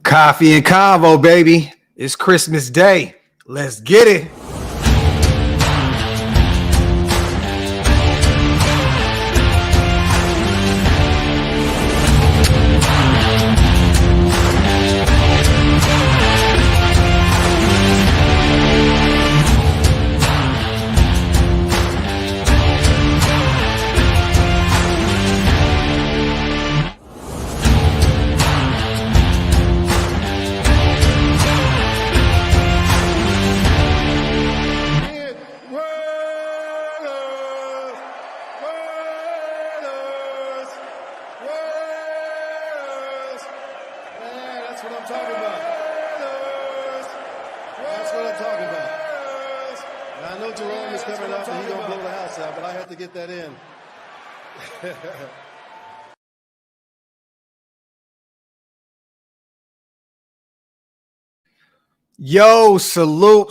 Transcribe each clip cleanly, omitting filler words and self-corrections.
Coffee and Convo, baby. It's Christmas Day. Let's get it. Yo, salute.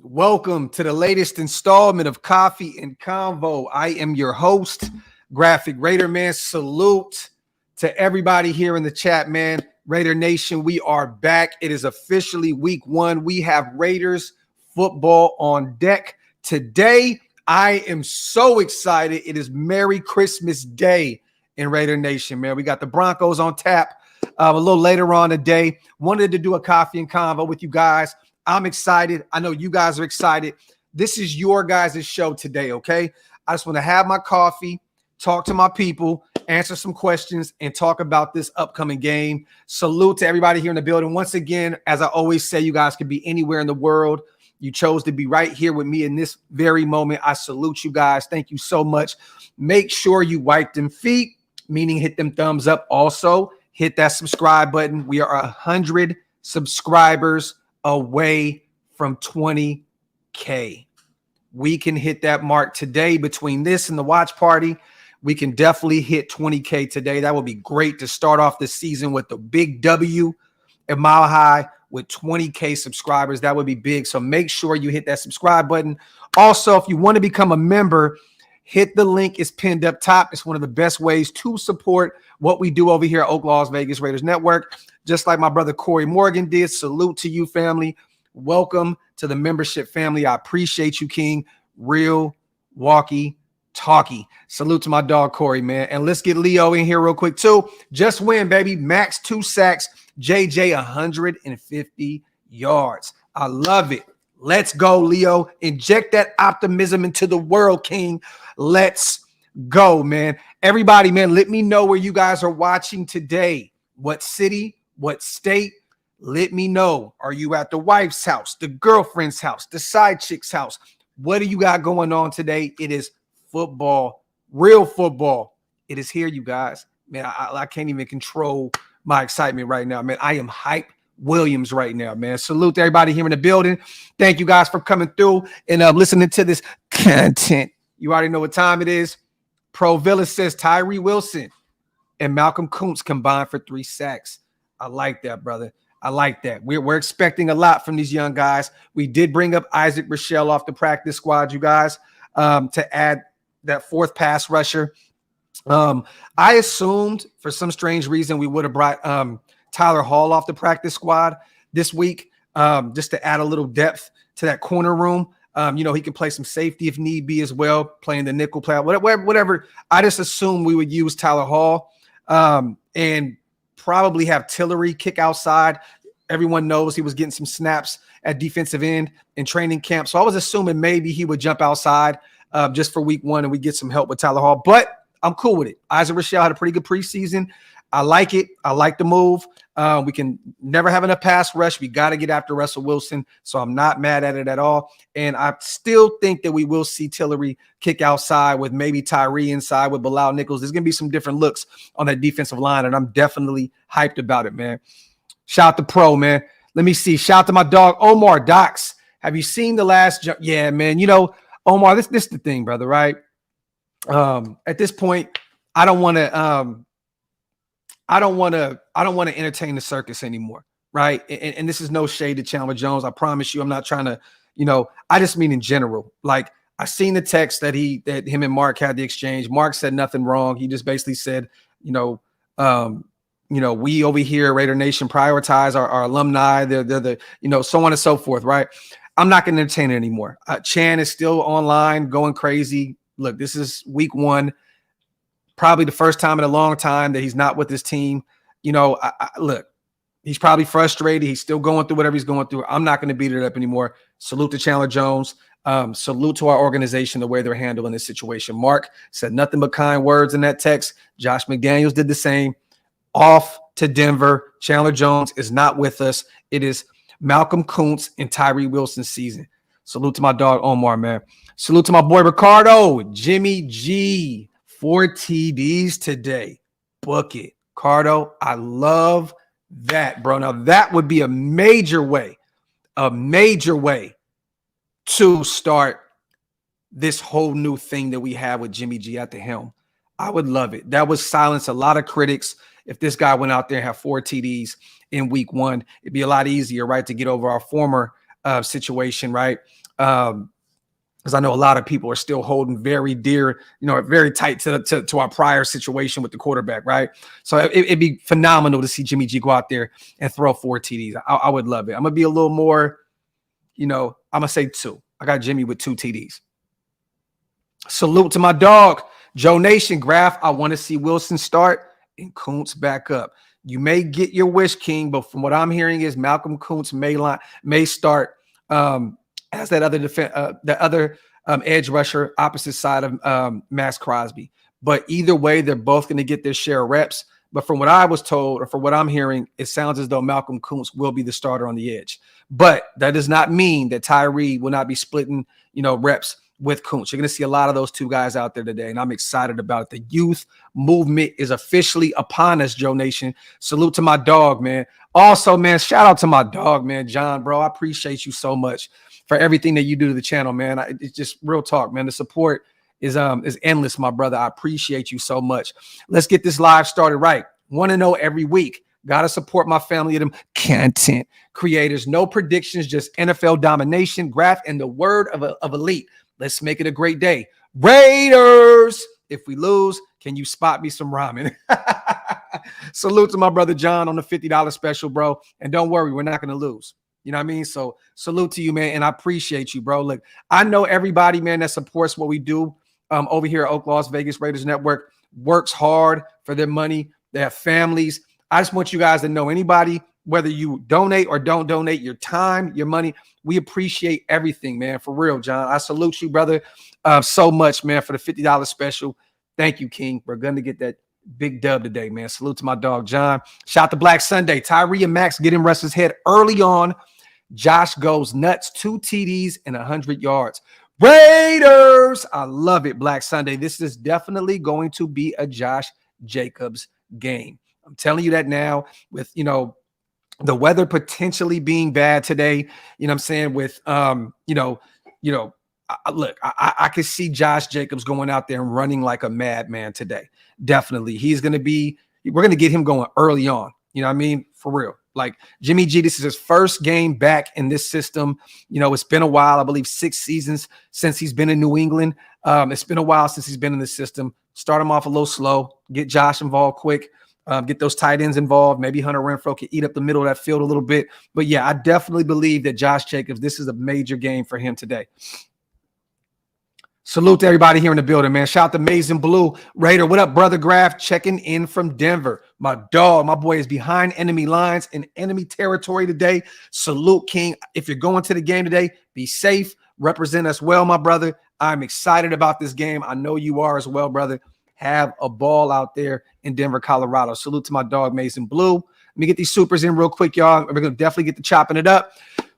Welcome to the latest installment of Coffee and Convo. I am your host, Graphk Raider, man. Salute to everybody here in the chat, man. Raider Nation, we are back. It is officially week 1. We have Raiders football on deck today. I am so excited. It is Merry Christmas Day in Raider Nation, man. We got the Broncos on tap. A little later on today. Wanted to do a coffee and convo with you guys. I'm excited. I know you guys are excited. This is your guys' show today, okay? I just want to have my coffee, talk to my people, answer some questions, and talk about this upcoming game. Salute to everybody here in the building. Once again, as I always say, you guys could be anywhere in the world. You chose to be right here with me in this very moment. I salute you guys. Thank you so much. Make sure you wipe them feet, meaning hit them thumbs up. Also, hit that subscribe button. We are 100 subscribers away from 20K. We can hit that mark today between this and the watch party. We can definitely hit 20K today. That would be great to start off the season with the big W at Mile High with 20K subscribers. That would be big. So make sure you hit that subscribe button. Also, if you want to become a member, hit the link. It's pinned up top. It's one of the best ways to support what we do over here at OakLosVegas Raiders Network. Just like my brother Corey Morgan did. Salute to you, family. Welcome to the membership family. I appreciate you, King. Real walkie talkie. Salute to my dog Corey, man. And let's get Leo in here real quick too. Just win, baby. Max 2 sacks. JJ 150 yards. I love it. Let's go, Leo. Inject that optimism into the world, King. Let's go, man. Everybody, man, let me know where you guys are watching today. What city, what state? Let me know. Are you at the wife's house, the girlfriend's house, the side chick's house? What do you got going on today? It is football, real football. It is here, you guys. Man, I can't even control my excitement right now, man. I am hyped. Williams right now, man. Salute to everybody here in the building. Thank you guys for coming through and listening to this content. You already know what time it is. Pro Villa says Tyree Wilson and Malcolm Kuntz combined for 3 sacks. I like that, brother. I like that. We're expecting a lot from these young guys. We did bring up Isaac Rochelle off the practice squad, you guys, to add that 4th pass rusher. I assumed for some strange reason we would have brought Tyler Hall off the practice squad this week, just to add a little depth to that corner room. He can play some safety if need be as well, playing the nickel play, whatever. I just assumed we would use Tyler Hall and probably have Tillery kick outside. Everyone knows he was getting some snaps at defensive end in training camp. So I was assuming maybe he would jump outside just for week 1 and we get some help with Tyler Hall. But I'm cool with it. Isaac Rochelle had a pretty good preseason. I like it. I like the move. We can never have enough pass rush. We got to get after Russell Wilson. So I'm not mad at it at all. And I still think that we will see Tillery kick outside with maybe Tyree inside with Bilal Nichols. There's going to be some different looks on that defensive line, and I'm definitely hyped about it, man. Shout out to Pro, man. Let me see. Shout out to my dog, Omar Docs. Have you seen the last jump? Yeah, man. Omar, this is the thing, brother, right? At this point, I don't want to entertain the circus anymore, right? And this is no shade to Chandler Jones. I promise you, I'm not trying to, I just mean in general. Like, I seen the text that him and Mark had the exchange. Mark said nothing wrong. He just basically said, we over here, Raider Nation, prioritize our alumni, they're the, so on and so forth, right? I'm not going to entertain it anymore. Chan is still online going crazy. Look, this is week 1, probably the first time in a long time that he's not with his team. Look, he's probably frustrated. He's still going through whatever he's going through. I'm not going to beat it up anymore. Salute to Chandler Jones. Salute to our organization, the way they're handling this situation. Mark said nothing but kind words in that text. Josh McDaniels did the same. Off to Denver. Chandler Jones is not with us. It is Malcolm Kuntz and Tyree Wilson's season. Salute to my dog Omar, man. Salute to my boy Ricardo. Jimmy G. 4 TDs today. Book it. Cardo, I love that, bro. Now, that would be a major way to start this whole new thing that we have with Jimmy G at the helm. I would love it. That would silence a lot of critics. If this guy went out there and had 4 TDs in week 1, it'd be a lot easier, right, to get over our former situation, right? Because I know a lot of people are still holding very dear, very tight to our prior situation with the quarterback, right? So it'd be phenomenal to see Jimmy G go out there and throw 4 TDs. I would love it. I'm going to be a little more, I'm going to say 2. I got Jimmy with 2 TDs. Salute to my dog, Joe Nation. Graphk, I want to see Wilson start and Kuntz back up. You may get your wish, King, but from what I'm hearing is Malcolm Kuntz may start as that other edge rusher opposite side of Max Crosby. But either way, they're both going to get their share of reps. But from what I was told, or from what I'm hearing, it sounds as though Malcolm Kuntz will be the starter on the edge. But that does not mean that Tyree will not be splitting, reps with Kuntz. You're going to see a lot of those 2 guys out there today, and I'm excited about it. The youth movement is officially upon us, Joe Nation. Salute to my dog, man. Also, man, shout out to my dog, man, John, bro. I appreciate you so much for everything that you do to the channel, man. It's just real talk, man. The support is endless, my brother. I appreciate you so much. Let's get this live started right. Want to know every week. Got to support my family of them content creators. No predictions, just NFL domination, Graphk, and the word of elite. Let's make it a great day. Raiders, if we lose, can you spot me some ramen? Salute to my brother John on the $50 special, bro. And don't worry, we're not going to lose. You know what I mean? So salute to you, man. And I appreciate you, bro. Look, I know everybody, man, that supports what we do over here at OakLosVegas Raiders Network works hard for their money. They have families. I just want you guys to know, anybody, whether you donate or don't donate, your time, your money, we appreciate everything, man. For real, John. I salute you, brother, so much, man, for the $50 special. Thank you, King. We're going to get that big dub today, man. Salute to my dog, John. Shout out to Black Sunday. Tyree and Max get in Russ's head early on. Josh goes nuts. 2 TDs and 100 yards. Raiders. I love it, Black Sunday. This is definitely going to be a Josh Jacobs game. I'm telling you that now with, the weather potentially being bad today, what I'm saying, with, look, I could see Josh Jacobs going out there and running like a madman today. Definitely. We're going to get him going early on. You know what I mean? For real. Like Jimmy G, this is his first game back in this system. It's been a while, I believe 6 seasons since he's been in New England. It's been a while since he's been in the system. Start him off a little slow, get Josh involved quick. Get those tight ends involved. Maybe Hunter Renfrow can eat up the middle of that field a little bit. But, yeah, I definitely believe that Josh Jacobs, this is a major game for him today. Salute to everybody here in the building, man. Shout out to Amazing Blue Raider. What up, brother Graphk? Checking in from Denver. My dog, my boy is behind enemy lines in enemy territory today. Salute, King. If you're going to the game today, be safe. Represent us well, my brother. I'm excited about this game. I know you are as well, brother. Have a ball out there in Denver, Colorado. Salute to my dog, Mason Blue. Let me get these supers in real quick, y'all. We're going to definitely get to chopping it up.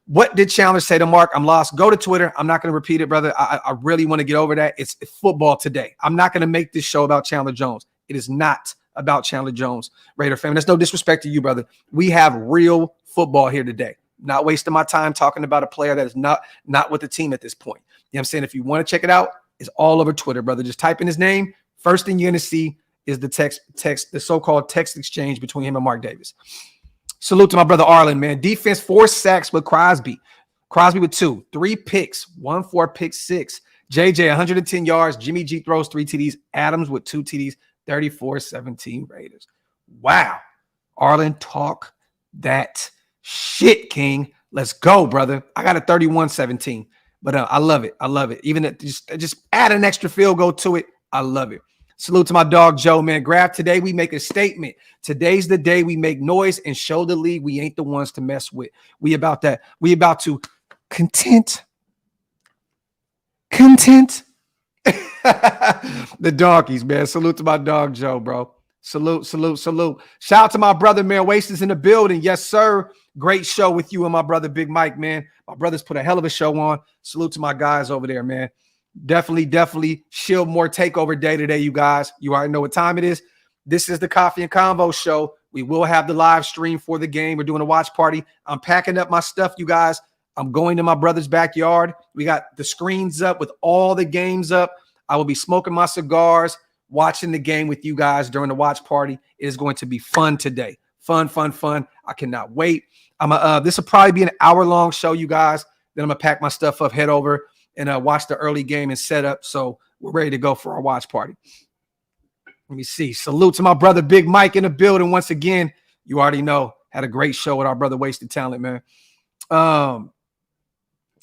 What did Chandler say to Mark? I'm lost. Go to Twitter. I'm not going to repeat it, brother. I really want to get over that. It's football today. I'm not going to make this show about Chandler Jones. It is not about Chandler Jones, Raider fan. That's no disrespect to you, brother. We have real football here today. Not wasting my time talking about a player that is not with the team at this point. You know what I'm saying? If you want to check it out, it's all over Twitter, brother. Just type in his name. First thing you're going to see is the so-called text exchange between him and Mark Davis. Salute to my brother Arlen, man. Defense 4 sacks with Crosby. Crosby with 2, 3 picks, 1 for pick 6. JJ 110 yards. Jimmy G throws 3 TDs. Adams with 2 TDs. 34-17 Raiders. Wow. Arlen, talk that shit, King. Let's go, brother. I got a 31-17, but I love it. I love it. Even just add an extra field goal to it. I love it. Salute to my dog, Joe, man. Graphk, today we make a statement. Today's the day we make noise and show the league we ain't the ones to mess with. We about that. We about to content. The donkeys, man. Salute to my dog, Joe, bro. Salute. Shout out to my brother, man. Waste is in the building. Yes, sir. Great show with you and my brother, Big Mike, man. My brothers put a hell of a show on. Salute to my guys over there, man. Definitely Shield More Takeover Day today, you guys. You already know what time it is. This is the Coffee and Convo show. We will have the live stream for the game. We're doing a watch party. I'm packing up my stuff, you guys. I'm going to my brother's backyard. We got the screens up with all the games up. I will be smoking my cigars, watching the game with you guys during the watch party. It is going to be fun today. Fun. I cannot wait. This will probably be an hour-long show, you guys. Then I'm going to pack my stuff up, head over, and watch the early game and set up. So we're ready to go for our watch party. Let me see. Salute to my brother, Big Mike, in the building once again. You already know. Had a great show with our brother, Wasted Talent, man.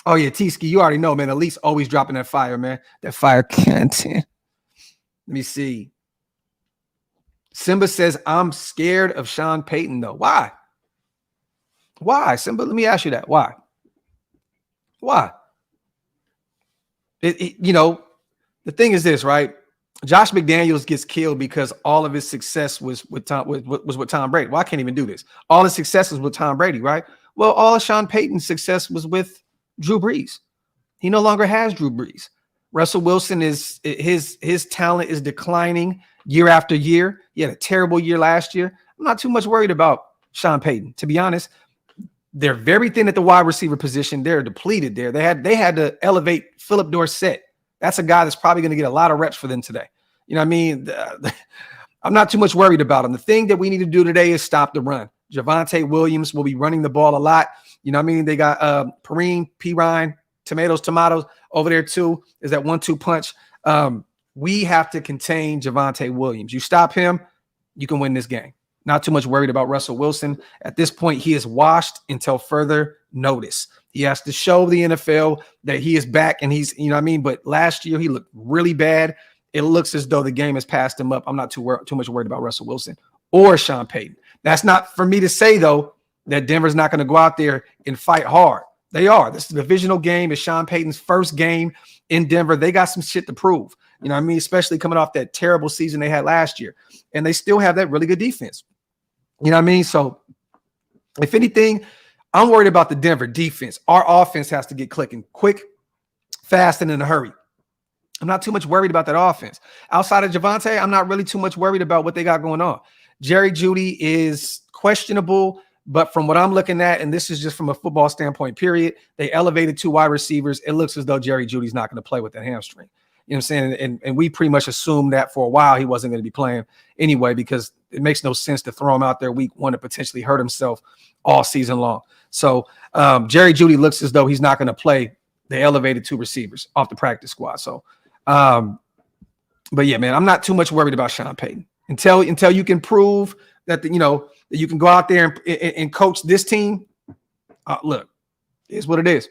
Oh, yeah, T-Ski, you already know, man. Elise always dropping that fire, man. That fire content. Let me see. Simba says, I'm scared of Sean Payton, though. Why? Simba, let me ask you that. Why? You know, the thing is this, right? Josh McDaniels gets killed because all of his success was with Tom Brady. Well, I can't even do this. All his success was with Tom Brady, right? Well, all of Sean Payton's success was with Drew Brees. He no longer has Drew Brees. Russell Wilson is his talent is declining year after year. He had a terrible year last year. I'm not too much worried about Sean Payton, to be honest. They're very thin at the wide receiver position. They're depleted there. They had to elevate Philip Dorsett. That's a guy that's probably going to get a lot of reps for them today. You know what I mean? I'm not too much worried about him. The thing that we need to do today is stop the run. Javonte Williams will be running the ball a lot. You know what I mean? They got Pirine, tomatoes over there too. Is that 1-2 punch? We have to contain Javonte Williams. You stop him, you can win this game. Not too much worried about Russell Wilson. At this point, he is washed until further notice. He has to show the NFL that he is back and he's, you know what I mean? But last year, he looked really bad. It looks as though the game has passed him up. I'm not too much worried about Russell Wilson or Sean Payton. That's not for me to say, though, that Denver's not going to go out there and fight hard. They are. This is a divisional game. It's Sean Payton's first game in Denver. They got some shit to prove. You know what I mean? Especially coming off that terrible season they had last year. And they still have that really good defense. You know what I mean? So, if anything, I'm worried about the Denver defense. Our offense has to get clicking quick, fast, and in a hurry. I'm not too much worried about that offense. Outside of Javonte, I'm not really too much worried about what they got going on. Jerry Jeudy is questionable, but from what I'm looking at, and this is just from a football standpoint, period, they elevated 2 wide receivers. It looks as though Jerry Judy's not going to play with that hamstring. You know what I'm saying? And we pretty much assumed that for a while he wasn't going to be playing anyway, because it makes no sense to throw him out there week 1 to potentially hurt himself all season long. So Jerry Jeudy looks as though he's not going to play. They elevated 2 receivers off the practice squad. So, but yeah, man, I'm not too much worried about Sean Payton until you can prove that, that you can go out there and coach this team. Look, it's what it is.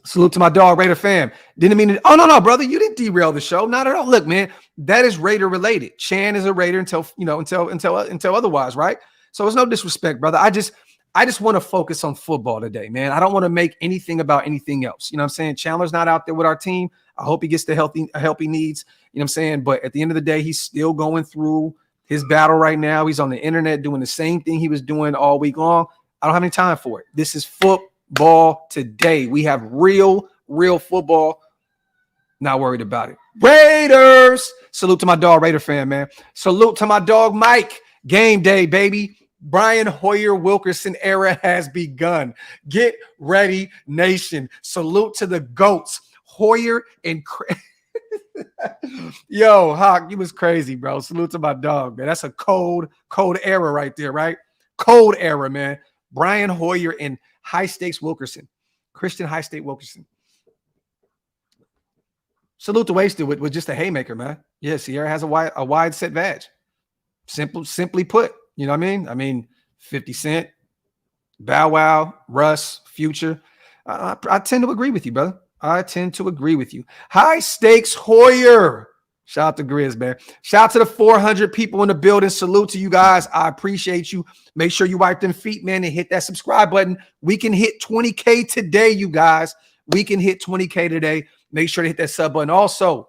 Salute to my dog, Raider fam. Didn't mean to. Oh, no, brother. You didn't derail the show. Not at all. Look, man, that is Raider related. Chan is a Raider until otherwise, right? So it's no disrespect, brother. I just want to focus on football today, man. I don't want to make anything about anything else. You know what I'm saying? Chandler's not out there with our team. I hope he gets the help he needs. You know what I'm saying? But at the end of the day, he's still going through his battle right now. He's on the internet doing the same thing he was doing all week long. I don't have any time for it. This is football today. We have real football. Not worried about it. Raiders. Salute to my dog, Raider fan, man. Salute to my dog, Mike. Game day, baby. Brian Hoyer Wilkerson era has begun. Get ready, nation. Salute to the GOATs. Hoyer and Yo, Hawk, you was crazy, bro. Salute to my dog, man. That's a cold era right there, right? Cold era, man. Brian Hoyer and High Stakes Wilkerson. Christian High State Wilkerson. Salute to Wasted with just a haymaker, man. Yeah, Sierra has a wide set vag. Simply put, You know what I mean? 50 Cent, Bow Wow, Russ, Future. I tend to agree with you, brother. I tend to agree with you. High Stakes Hoyer. Shout out to Grizz, man. Shout out to the 400 people in the building. Salute to you guys. I appreciate you. Make sure you wipe them feet, man, and hit that subscribe button. We can hit 20K today, you guys. We can hit 20K today. Make sure to hit that sub button. Also,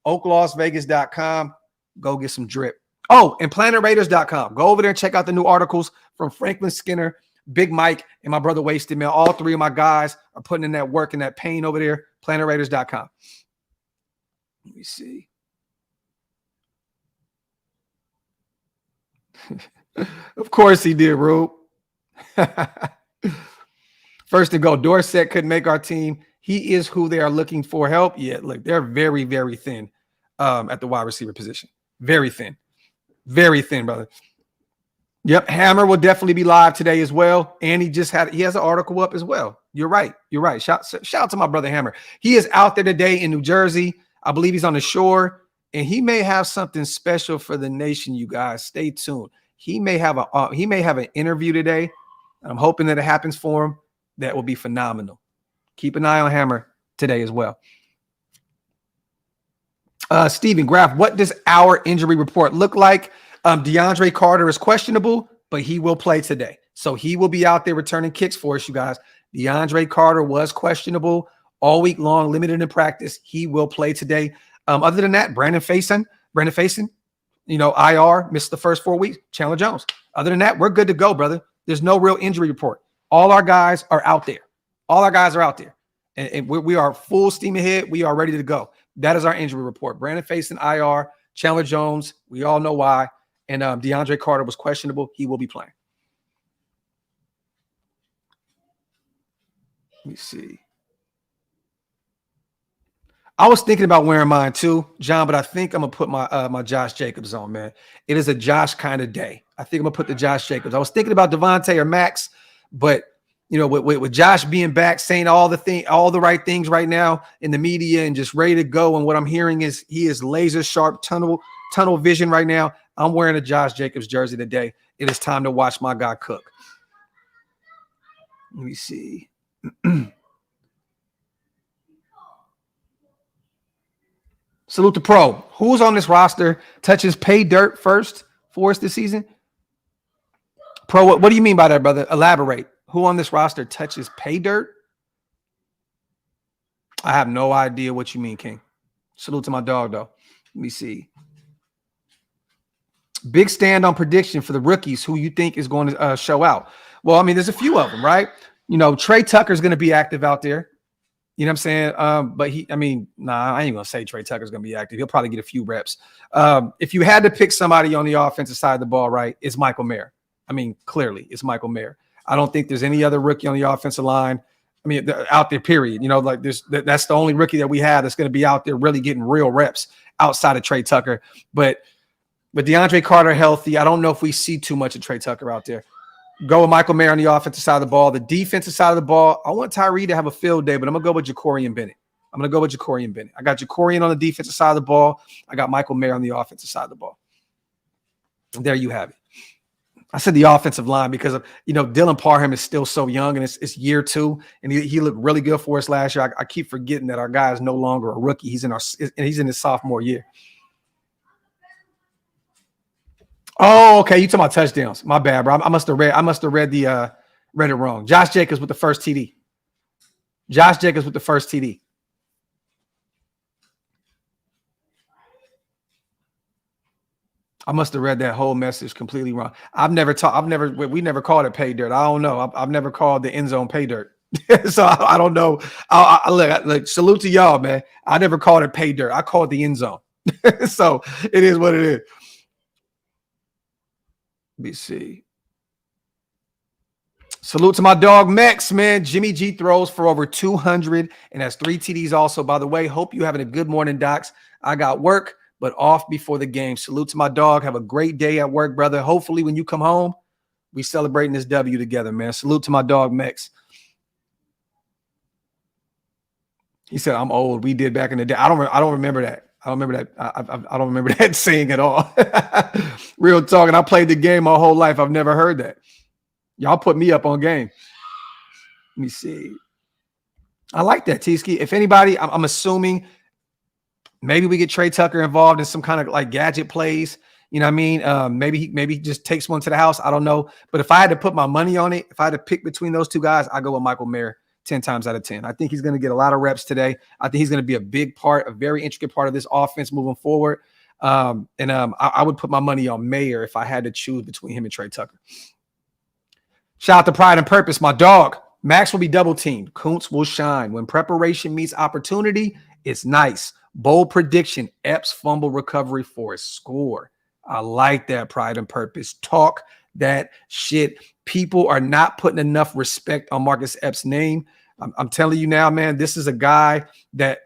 OakLosVegas.com. Go get some drip. Oh, and PlanetRaiders.com. Go over there and check out the new articles from Franklin Skinner, Big Mike, and my brother Wasted, man. All three of my guys are putting in that work and that pain over there. PlanetRaiders.com. Let me see. Of course he did, Rube. First to go, Dorsett couldn't make our team. He is who they are looking for. Help? Yeah, look, they're very, very thin at the wide receiver position. Very thin. Very thin, brother. Yep, Hammer will definitely be live today as well. And he has an article up as well. You're right. You're right. Shout out to my brother Hammer. He is out there today in New Jersey. I believe he's on the shore. And he may have something special for the nation, you guys. Stay tuned. He may have an interview today. I'm hoping that it happens for him. That will be phenomenal. Keep an eye on Hammer today as well. Steven Graphk, what does our injury report look like? DeAndre Carter is questionable, but he will play today. So he will be out there returning kicks for us, you guys. DeAndre Carter was questionable all week long, limited in practice. He will play today. Other than that, Brandon Faison, IR, missed the first 4 weeks. Chandler Jones. Other than that, we're good to go, brother. There's no real injury report. All our guys are out there. And we are full steam ahead. We are ready to go. That is our injury report. Brandon Faison, IR, Chandler Jones. We all know why. And DeAndre Carter was questionable. He will be playing. Let me see. I was thinking about wearing mine too, John, but I think I'm going to put my Josh Jacobs on, man. It is a Josh kind of day. I think I'm going to put the Josh Jacobs. I was thinking about Devontae or Max, but with Josh being back, saying all the right things right now in the media and just ready to go. And what I'm hearing is he is laser sharp tunnel vision right now. I'm wearing a Josh Jacobs jersey today. It is time to watch my guy cook. Let me see. Salute to Pro. Who's on this roster touches pay dirt first for us this season? Pro, what do you mean by that, brother? Elaborate. Who on this roster touches pay dirt? I have no idea what you mean, King. Salute to my dog, though. Let me see. Big stand on prediction for the rookies who you think is going to show out. Well, there's a few of them, right? Trey Tucker's going to be active out there. You know what I'm saying? But I ain't going to say Trey Tucker's going to be active. He'll probably get a few reps. If you had to pick somebody on the offensive side of the ball, right, it's Michael Mayer. Clearly, it's Michael Mayer. I don't think there's any other rookie on the offensive line. Out there, period. That's the only rookie that we have that's going to be out there really getting real reps outside of Trey Tucker. But with DeAndre Carter healthy, I don't know if we see too much of Trey Tucker out there. Go with Michael Mayer on the offensive side of the ball. The defensive side of the ball, I want Tyree to have a field day, but I'm going to go with Jacorian Bennett. I got Jacorian on the defensive side of the ball. I got Michael Mayer on the offensive side of the ball. There you have it. I said the offensive line because of, Dylan Parham is still so young and it's year 2 and he looked really good for us last year. I keep forgetting that our guy is no longer a rookie. He's in his sophomore year. Oh, okay. You talking about touchdowns? My bad, bro. I must have read it wrong. Josh Jacobs with the first TD. I must have read that whole message completely wrong. We never called it pay dirt. I don't know. I've never called the end zone pay dirt. So I don't know. Look, salute to y'all, man. I never called it pay dirt. I called it the end zone. So it is what it is. Let me see. Salute to my dog, Max, man. Jimmy G throws for over 200 and has 3 TDs also. By the way, hope you're having a good morning, Docs. I got work, but off before the game. Salute to my dog. Have a great day at work, brother. Hopefully when you come home, we celebrating this W together, man. Salute to my dog, Max. He said, I'm old. We did back in the day. I don't remember that. I don't remember that. I don't remember that saying at all. Real talk. And I played the game my whole life. I've never heard that. Y'all put me up on game. Let me see. I like that, T-Ski. If anybody, I'm assuming maybe we get Trey Tucker involved in some kind of like gadget plays. You know what I mean? Maybe he just takes one to the house. I don't know. But if I had to put my money on it, if I had to pick between those two guys, I go with Michael Mayer 10 times out of 10. I think he's going to get a lot of reps today. I think he's going to be a big part, a very intricate part of this offense moving forward. I would put my money on Mayer if I had to choose between him and Trey Tucker. Shout out to Pride and Purpose, my dog. Max will be double teamed. Kuntz will shine. When preparation meets opportunity, it's nice. Bold prediction, Epps fumble recovery for a score. I like that, Pride and Purpose. Talk that shit. People are not putting enough respect on Marcus Epps' name. I'm telling you now, man, this is a guy that,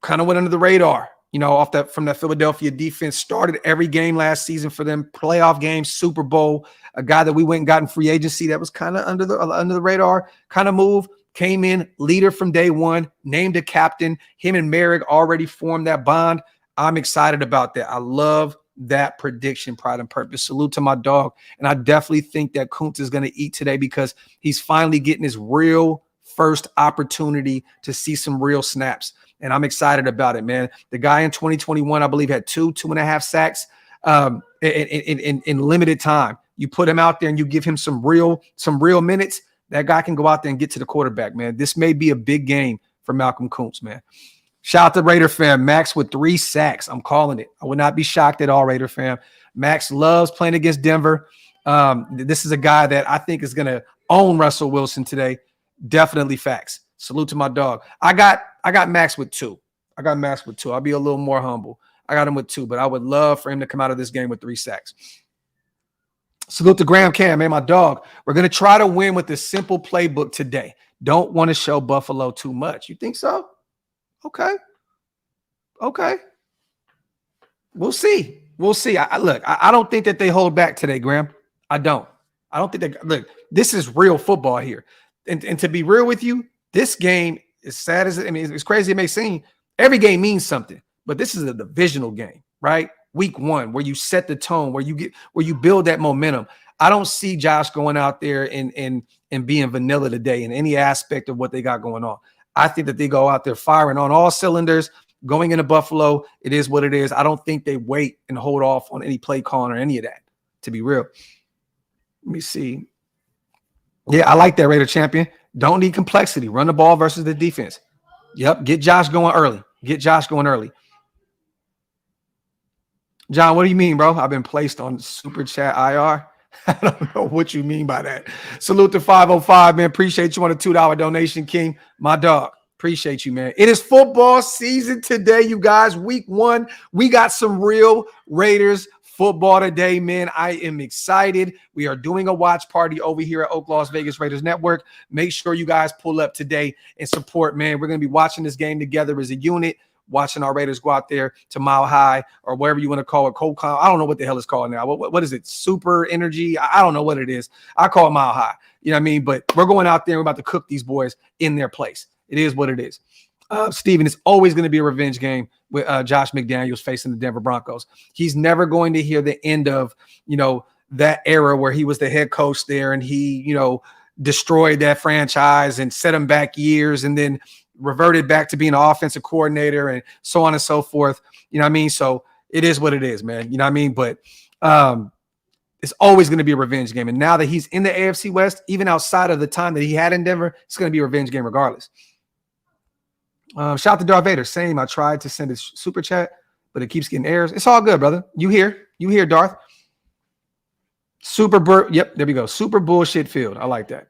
kind of went under the radar, from that Philadelphia defense, started every game last season for them, playoff games, Super Bowl, a guy that we went and got in free agency that was kind of under the radar kind of move, came in, leader from day one, named a captain. Him and Merrick already formed that bond. I'm excited about that. I love that prediction, Pride and Purpose. Salute to my dog. And I definitely think that Kuntz is going to eat today because he's finally getting his real first opportunity to see some real snaps. And I'm excited about it, man. The guy in 2021, I believe, had 2.5 sacks in limited time. You put him out there and you give him some real minutes, that guy can go out there and get to the quarterback, man. This may be a big game for Malcolm Kuntz, man. Shout out to Raider fam. Max with 3 sacks. I'm calling it. I would not be shocked at all, Raider fam. Max loves playing against Denver. This is a guy that I think is going to own Russell Wilson today. Definitely facts. Salute to my dog. I got Max with 2. I'll be a little more humble. I got him with 2, but I would love for him to come out of this game with 3 sacks. Salute to Graham Cam, man, my dog. We're going to try to win with a simple playbook today. Don't want to show Buffalo too much. You think so? Okay. We'll see. I don't think that they hold back today, Graham. I don't think look, this is real football here. And to be real with you, this game, as sad as it's crazy it may seem, every game means something. But this is a divisional game, right? Week 1, where you set the tone, where you build that momentum. I don't see Josh going out there and being vanilla today in any aspect of what they got going on. I think that they go out there firing on all cylinders, going into Buffalo. It is what it is. I don't think they wait and hold off on any play calling or any of that, to be real. Let me see. Yeah, I like that, Raider champion. Don't need complexity. Run the ball versus the defense. Yep, get Josh going early. John, what do you mean, bro? I've been placed on Super Chat IR. I don't know what you mean by that. Salute to 505, man. Appreciate you on a $2 donation, King. My dog. Appreciate you, man. It is football season today, you guys. Week 1. We got some real Raiders football today, man. I am excited. We are doing a watch party over here at OakLosVegas Raiders Network. Make sure you guys pull up today and support, man. We're going to be watching this game together as a unit, watching our Raiders go out there to Mile High or wherever you want to call it. Cold-Con. I don't know what the hell it's called now. What is it? Super Energy? I don't know what it is. I call it Mile High. You know what I mean? But we're going out there and we're about to cook these boys in their place. It is what it is. Steven, it's always going to be a revenge game with Josh McDaniels facing the Denver Broncos. He's never going to hear the end of, that era where he was the head coach there and he, destroyed that franchise and set him back years and then reverted back to being an offensive coordinator and so on and so forth. You know what I mean? So it is what it is, man. You know what I mean? But it's always going to be a revenge game. And now that he's in the AFC West, even outside of the time that he had in Denver, it's going to be a revenge game regardless. Shout out to Darth Vader. Same. I tried to send a super chat, but it keeps getting errors. It's all good, brother. You hear, Darth. Yep, there we go. Super bullshit field. I like that.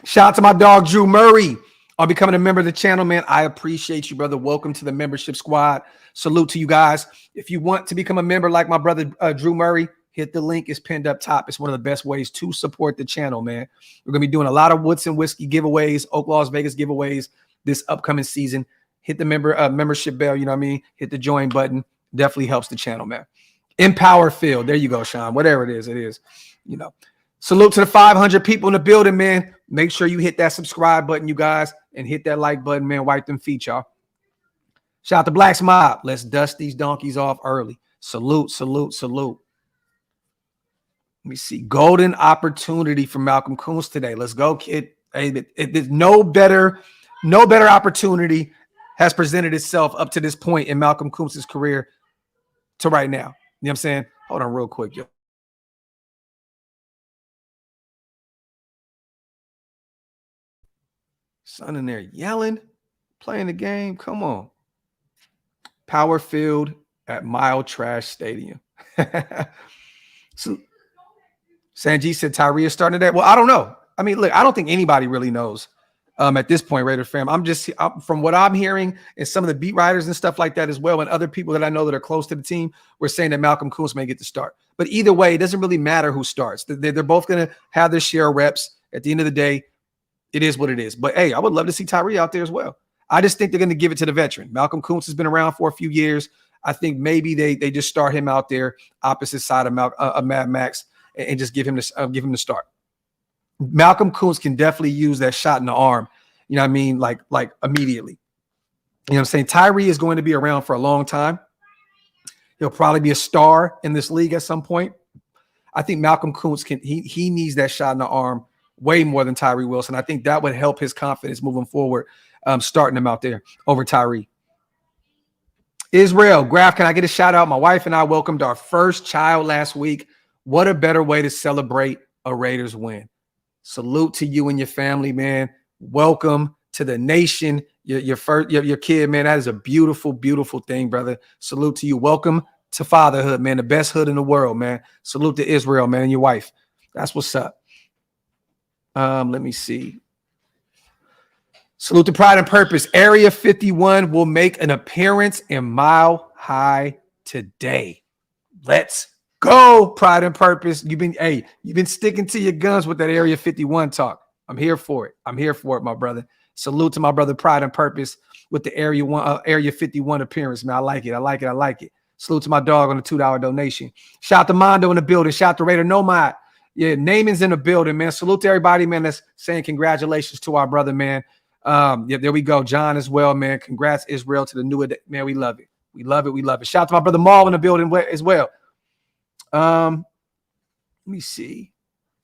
Shout out to my dog, Drew Murray, on becoming a member of the channel, man. I appreciate you, brother. Welcome to the membership squad. Salute to you guys. If you want to become a member like my brother, Drew Murray, hit the link. It's pinned up top. It's one of the best ways to support the channel, man. We're going to be doing a lot of Woods and Whiskey giveaways, OakLosVegas giveaways this upcoming season. Hit the membership bell, you know what I mean? Hit the join button. Definitely helps the channel, man. Empower Field. There you go, Sean. Whatever it is, Salute to the 500 people in the building, man. Make sure you hit that subscribe button, you guys, and hit that like button, man. Wipe them feet, y'all. Shout out to Black's Mob. Let's dust these donkeys off early. Salute, salute, salute. Let me see. Golden opportunity for Malcolm Koonce today. Let's go, kid. Hey, there's no better opportunity has presented itself up to this point in Malcolm Koonce's career to right now. You know what I'm saying? Hold on real quick, yo. Son in there yelling, playing the game. Come on. Power field at Mile Trash Stadium. So Sanjit said Tyree is starting today. Well, I don't know. I mean, look, I don't think anybody really knows at this point, Raider fam. From what I'm hearing and some of the beat writers and stuff like that as well, and other people that I know that are close to the team, we're saying that Malcolm Koonce may get the start. But either way, it doesn't really matter who starts. They're both going to have their share of reps. At the end of the day, it is what it is. But, hey, I would love to see Tyree out there as well. I just think they're going to give it to the veteran. Malcolm Koonce has been around for a few years. I think maybe they just start him out there opposite side of Mad Max and just give him the start. Malcolm Koonce can definitely use that shot in the arm, you know what I mean, like immediately. You know what I'm saying? Tyree is going to be around for a long time. He'll probably be a star in this league at some point. I think Malcolm Koonce he needs that shot in the arm way more than Tyree Wilson. I think that would help his confidence moving forward, starting him out there over Tyree. Israel, Graphk, can I get a shout out? My wife and I welcomed our first child last week. What a better way to celebrate a Raiders win. Salute to you and your family, man. Welcome to the nation. Your kid, man. That is a beautiful, beautiful thing, brother. Salute to you. Welcome to fatherhood, man. The best hood in the world, man. Salute to Israel, man, and your wife. That's what's up. Let me see. Salute to Pride and Purpose. Area 51 will make an appearance in Mile High today. Let's go, Pride and Purpose. You've been sticking to your guns with that Area 51 talk. I'm here for it. I'm here for it, my brother. Salute to my brother Pride and Purpose with the Area 51 appearance, man. I like it. I like it. I like it. Salute to my dog on the $2 donation. Shout out to Mondo in the building. Shout out to Raider Nomad. Yeah, Naaman's in the building, man. Salute to everybody, man, that's saying congratulations to our brother, man. Yeah, there we go. John as well, man. Congrats, Israel, to the new man. We love it. We love it. We love it. Shout out to my brother Maul in the building as well. Let me see.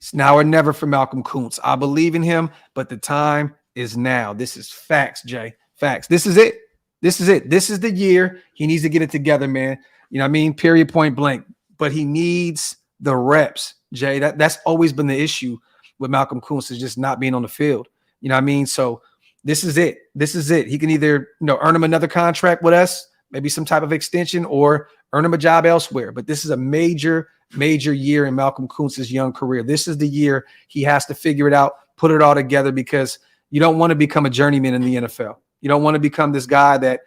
It's now or never for Malcolm Koonce. I believe in him, but the time is now. This is facts, Jay. Facts. This is it. This is it. This is the year he needs to get it together, man. You know what I mean? Period, point blank. But he needs the reps, Jay. That's always been the issue with Malcolm Koonce, is just not being on the field. You know what I mean? So this is it. This is it. He can either, earn him another contract with us, maybe some type of extension, or earn him a job elsewhere. But this is a major, major year in Malcolm Koonce's young career. This is the year he has to figure it out, put it all together, because you don't want to become a journeyman in the NFL. You don't want to become this guy that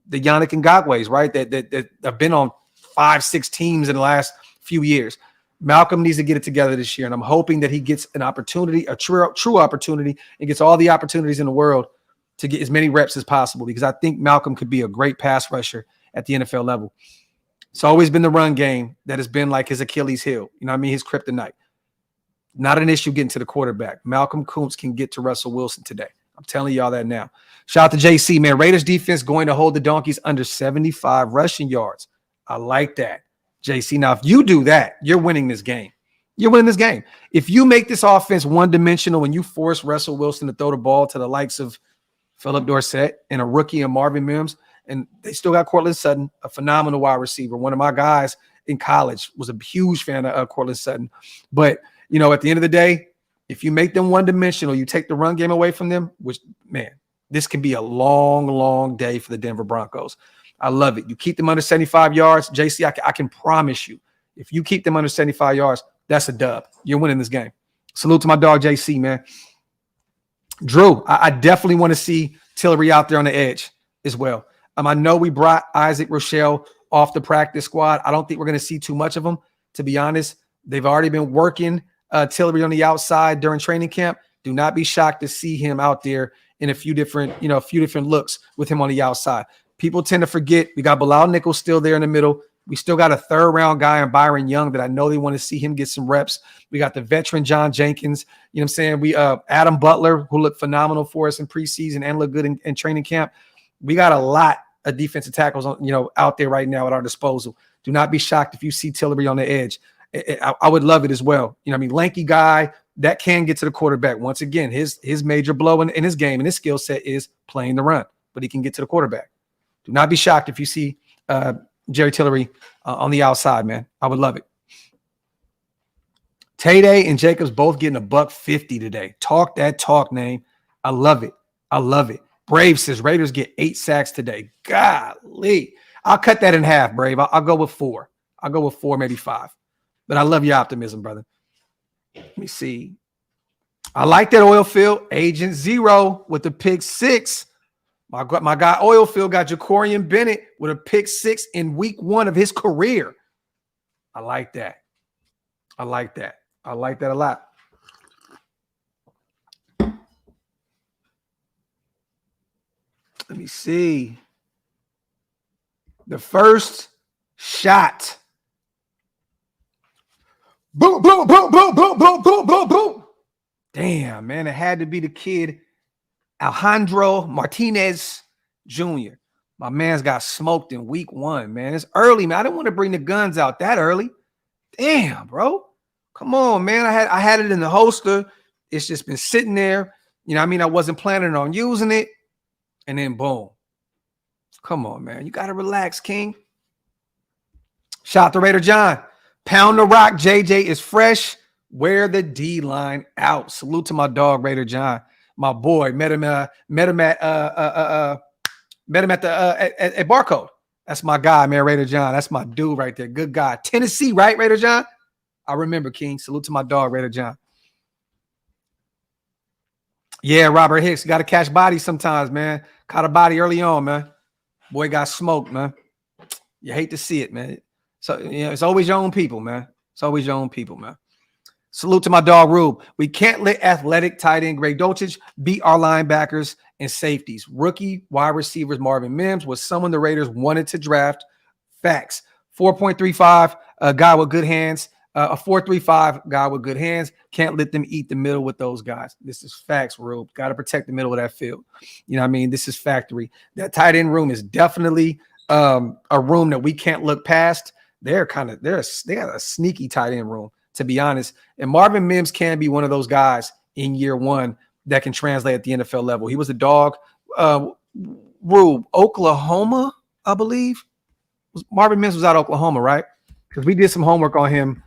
the Yannick Ngakwe's, right? That have been on 5-6 teams in the last few years. Malcolm needs to get it together this year, and I'm hoping that he gets an opportunity, a true opportunity, and gets all the opportunities in the world to get as many reps as possible, because I think Malcolm could be a great pass rusher at the NFL level. It's always been the run game that has been like his Achilles heel. You know what I mean? His kryptonite. Not an issue getting to the quarterback. Malcolm Koonce can get to Russell Wilson today. I'm telling y'all that now. Shout out to JC, man. Raiders defense going to hold the Donkeys under 75 rushing yards. I like that, JC. Now, if you do that, you're winning this game. You're winning this game. If you make this offense one-dimensional and you force Russell Wilson to throw the ball to the likes of Philip Dorsett and a rookie and Marvin Mims, and they still got Cortland Sutton, a phenomenal wide receiver. One of my guys in college was a huge fan of Cortland Sutton. But, at the end of the day, if you make them one-dimensional, you take the run game away from them, which, man, this can be a long, long day for the Denver Broncos. I love it. You keep them under 75 yards, JC, I can promise you, if you keep them under 75 yards, that's a dub. You're winning this game. Salute to my dog, JC, man. Drew, I definitely want to see Tillery out there on the edge as well. I know we brought Isaac Rochelle off the practice squad. I don't think we're going to see too much of him, to be honest. They've already been working Tillery on the outside during training camp. Do not be shocked to see him out there in a few different looks with him on the outside. People tend to forget we got Bilal Nichols still there in the middle. We still got a third-round guy in Byron Young that I know they want to see him get some reps. We got the veteran John Jenkins. You know what I'm saying? We Adam Butler, who looked phenomenal for us in preseason and looked good in training camp. We got a lot of defensive tackles out there right now at our disposal. Do not be shocked if you see Tillery on the edge. I would love it as well. You know what I mean? Lanky guy that can get to the quarterback. Once again, his major blow in his game and his skill set is playing the run, but he can get to the quarterback. Do not be shocked if you see Jerry Tillery on the outside, man. I would love it. Tay-Day and Jacobs both getting $150 today. Talk that talk, name. I love it. I love it. Brave says Raiders get 8 sacks today. Golly. I'll cut that in half, Brave. I'll go with 4. I'll go with 4, maybe 5. But I love your optimism, brother. Let me see. I like that oil field. Agent Zero with the pick 6. My guy Oilfield got Jacorian Bennett with a pick 6 in week 1 of his career. I like that. I like that. I like that a lot. Let me see. The first shot. Boom, boom, boom, boom, boom, boom, boom, boom, boom. Damn, man. It had to be the kid Alejandro Martinez Jr. My man's got smoked in week 1, man. It's early, man. I didn't want to bring the guns out that early. Damn, bro. Come on, man. I had it in the holster. It's just been sitting there. You know what I mean? I wasn't planning on using it. And then boom. Come on, man. You got to relax, King. Shout out to Raider John. Pound the rock. JJ is fresh. Wear the D-line out. Salute to my dog, Raider John. My boy. Met him at Barcode. That's my guy, man, Raider John. That's my dude right there. Good guy. Tennessee, right, Raider John? I remember, King. Salute to my dog, Raider John. Yeah, Robert Hicks. Got to catch bodies sometimes, man. Caught a body early on, man. Boy got smoked, man. You hate to see it, man. So, it's always your own people, man. It's always your own people, man. Salute to my dog, Rube. We can't let athletic tight end Greg Dulcich beat our linebackers and safeties. Rookie wide receivers Marvin Mims was someone the Raiders wanted to draft. Facts. 4.35, a guy with good hands. A 4.35 guy with good hands. Can't let them eat the middle with those guys. This is facts, Rube. Got to protect the middle of that field. You know what I mean? This is factory. That tight end room is definitely a room that we can't look past. They got a sneaky tight end room, to be honest. And Marvin Mims can be one of those guys in year 1 that can translate at the NFL level. He was a dog. Rube, Oklahoma, I believe. Marvin Mims was out of Oklahoma, right? Because we did some homework on him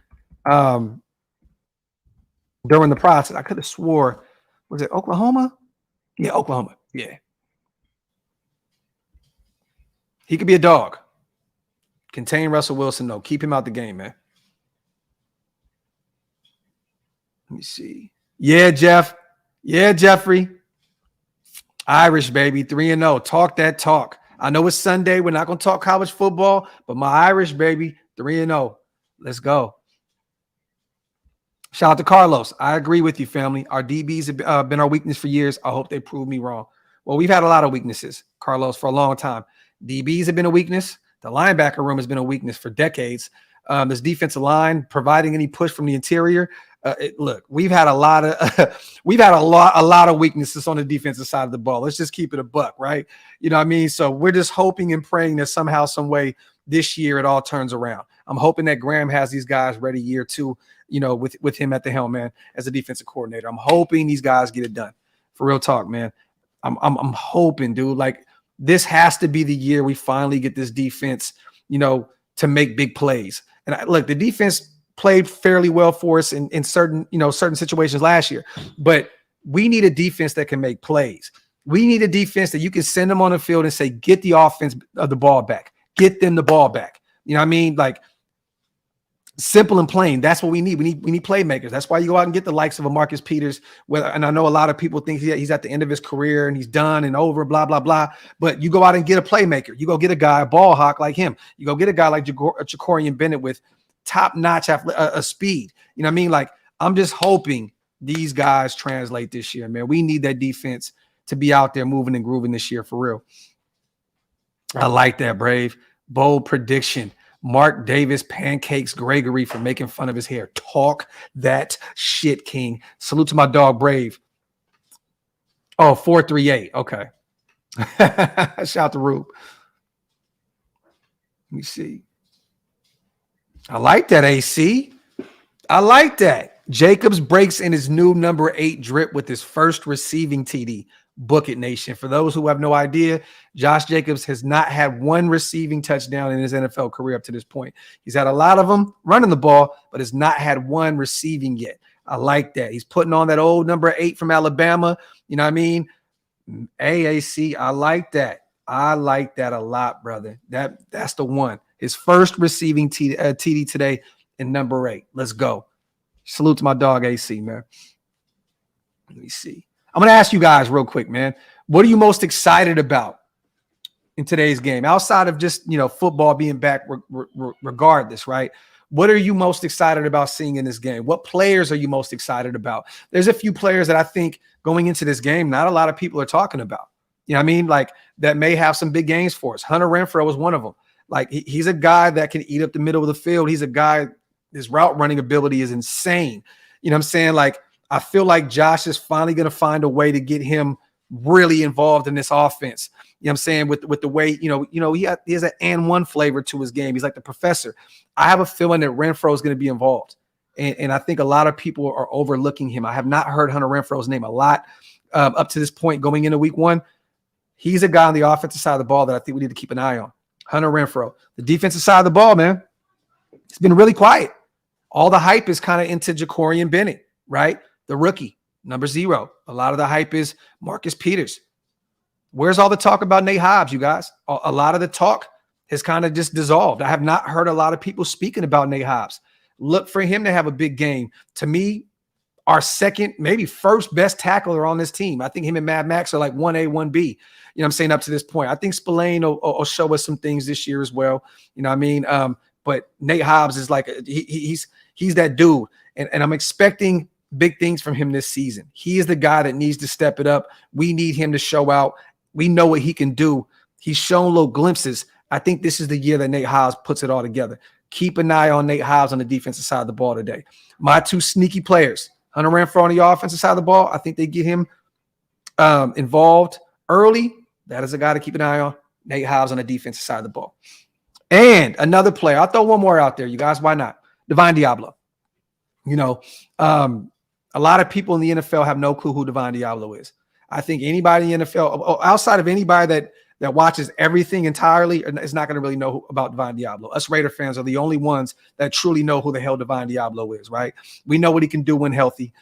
during the process. I could have swore, was it Oklahoma? Yeah, Oklahoma. Yeah. He could be a dog. Contain Russell Wilson, though. Keep him out the game, man. Let me see. Yeah, Jeff. Yeah, Jeffrey. Irish, baby. 3-0. Talk that talk. I know it's Sunday. We're not going to talk college football, but my Irish, baby. 3-0. Let's go. Shout out to Carlos. I agree with you, family. Our DBs have been our weakness for years. I hope they prove me wrong. Well, we've had a lot of weaknesses, Carlos, for a long time. DBs have been a weakness. The linebacker room has been a weakness for decades. This defensive line providing any push from the interior. Look, we've had a lot of weaknesses on the defensive side of the ball. Let's just keep it a buck, right? You know what I mean? So we're just hoping and praying that somehow, some way this year it all turns around. I'm hoping that Graham has these guys ready year 2, with him at the helm, man, as a defensive coordinator. I'm hoping these guys get it done. For real talk, man. I'm hoping, dude. Like, this has to be the year we finally get this defense, to make big plays. And look, the defense played fairly well for us in certain situations last year, but we need a defense that can make plays. We need a defense that you can send them on the field and say, get the offense of the ball back, get them the ball back. You know what I mean? Like, simple and plain. That's what we need. We need playmakers. That's why you go out and get the likes of a Marcus Peters. And I know a lot of people think he's at the end of his career and he's done and over, blah, blah, blah. But you go out and get a playmaker. You go get a guy, a ball hawk like him. You go get a guy like Jacorian Bennett with top-notch speed. You know what I mean? Like, I'm just hoping these guys translate this year, man. We need that defense to be out there moving and grooving this year for real. I like that, Brave. Bold prediction. Mark Davis Pancakes Gregory for making fun of his hair. Talk that shit, King. Salute to my dog Brave. Oh, 438. Okay. Shout to Rube. Let me see. I like that, AC. I like that. Jacobs breaks in his new number 8 drip with his first receiving TD. Book it, Nation. For those who have no idea, Josh Jacobs has not had one receiving touchdown in his NFL career up to this point. He's had a lot of them running the ball, but has not had one receiving yet. I like that. He's putting on that old number 8 from Alabama. You know what I mean? AAC, I like that. I like that a lot, brother. That's the one. His first receiving TD today in number 8. Let's go. Salute to my dog AC, man. Let me see. I'm going to ask you guys real quick, man. What are you most excited about in today's game? Outside of just, football being back regardless, right? What are you most excited about seeing in this game? What players are you most excited about? There's a few players that I think going into this game, not a lot of people are talking about. You know what I mean? Like that may have some big games for us. Hunter Renfrow was one of them. Like he's a guy that can eat up the middle of the field. He's a guy, his route running ability is insane. You know what I'm saying? Like I feel like Josh is finally going to find a way to get him really involved in this offense. You know what I'm saying? With the way, he has an and one flavor to his game. He's like the professor. I have a feeling that Renfrow is going to be involved. And I think a lot of people are overlooking him. I have not heard Hunter Renfrow's name a lot up to this point going into week 1. He's a guy on the offensive side of the ball that I think we need to keep an eye on. Hunter Renfrow. The defensive side of the ball, man, it's been really quiet. All the hype is kind of into Jacorian Bennett, right? The rookie, number 0. A lot of the hype is Marcus Peters. Where's all the talk about Nate Hobbs, you guys? A lot of the talk has kind of just dissolved. I have not heard a lot of people speaking about Nate Hobbs. Look for him to have a big game. To me, our second, maybe first best tackler on this team. I think him and Mad Max are like 1A, 1B. You know what I'm saying, up to this point. I think Spillane will show us some things this year as well. You know what I mean? But Nate Hobbs is like, he's that dude. And I'm expecting big things from him this season. He is the guy that needs to step it up. We need him to show out. We know what he can do. He's shown little glimpses. I think this is the year that Nate Hobbs puts it all together. Keep an eye on Nate Hobbs on the defensive side of the ball today. My 2 sneaky players, Hunter Renfrow on the offensive side of the ball. I think they get him involved early. That is a guy to keep an eye on. Nate Hobbs on the defensive side of the ball. And another player. I'll throw one more out there, you guys. Why not? Divine Diablo. A lot of people in the NFL have no clue who Divine Diablo is. I think anybody in the NFL, outside of anybody that watches everything entirely, is not going to really know about Divine Diablo. Us Raider fans are the only ones that truly know who the hell Divine Diablo is, right? We know what he can do when healthy.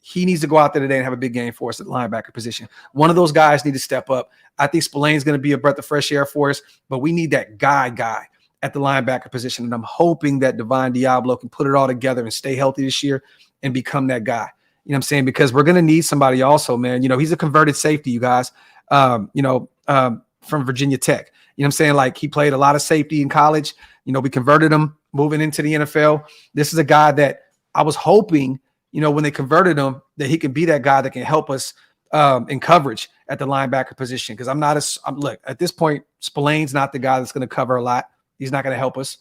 He needs to go out there today and have a big game for us at the linebacker position. One of those guys need to step up. I think Spillane's going to be a breath of fresh air for us, but we need that guy at the linebacker position. And I'm hoping that Divine Diablo can put it all together and stay healthy this year and become that guy. You know what I'm saying? Because we're going to need somebody also, man. He's a converted safety, you guys, from Virginia Tech. You know what I'm saying? Like he played a lot of safety in college. We converted him moving into the NFL. This is a guy that I was hoping, when they converted him, that he can be that guy that can help us in coverage at the linebacker position. Because look, at this point, Spillane's not the guy that's going to cover a lot. He's not going to help us.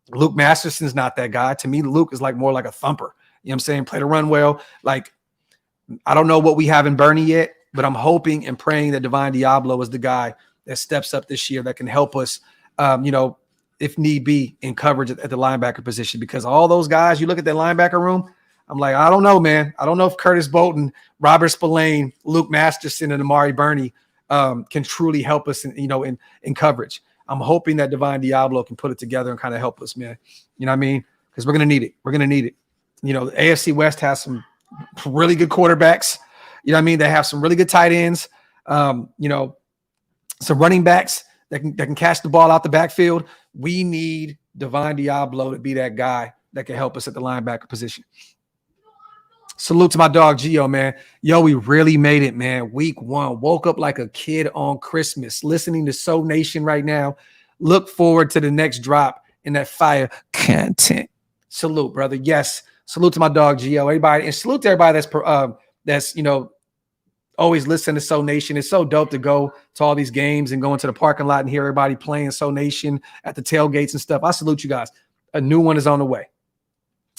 Luke Masterson's not that guy. To me, Luke is more like a thumper. You know what I'm saying? Play the run well. Like, I don't know what we have in Bernie yet, but I'm hoping and praying that Divine Diablo is the guy that steps up this year that can help us, if need be, in coverage at the linebacker position. Because all those guys, you look at that linebacker room, I'm like, I don't know, man. I don't know if Curtis Bolton, Robert Spillane, Luke Masterson, and Amari Burney can truly help us in coverage. I'm hoping that Divine Diablo can put it together and kind of help us, man. You know what I mean? Because we're going to need it. We're going to need it. The AFC West has some really good quarterbacks. You know what I mean? They have some really good tight ends. Some running backs that can catch the ball out the backfield. We need Divine Diablo to be that guy that can help us at the linebacker position. Salute to my dog, Gio, man. Yo, we really made it, man. Week 1. Woke up like a kid on Christmas. Listening to Soul Nation right now. Look forward to the next drop in that fire content. Salute, brother. Yes. Salute to my dog, Gio. Everybody. And salute to everybody that's Always listen to Soul Nation. It's so dope to go to all these games and go into the parking lot and hear everybody playing Soul Nation at the tailgates and stuff. I salute you guys. A new one is on the way.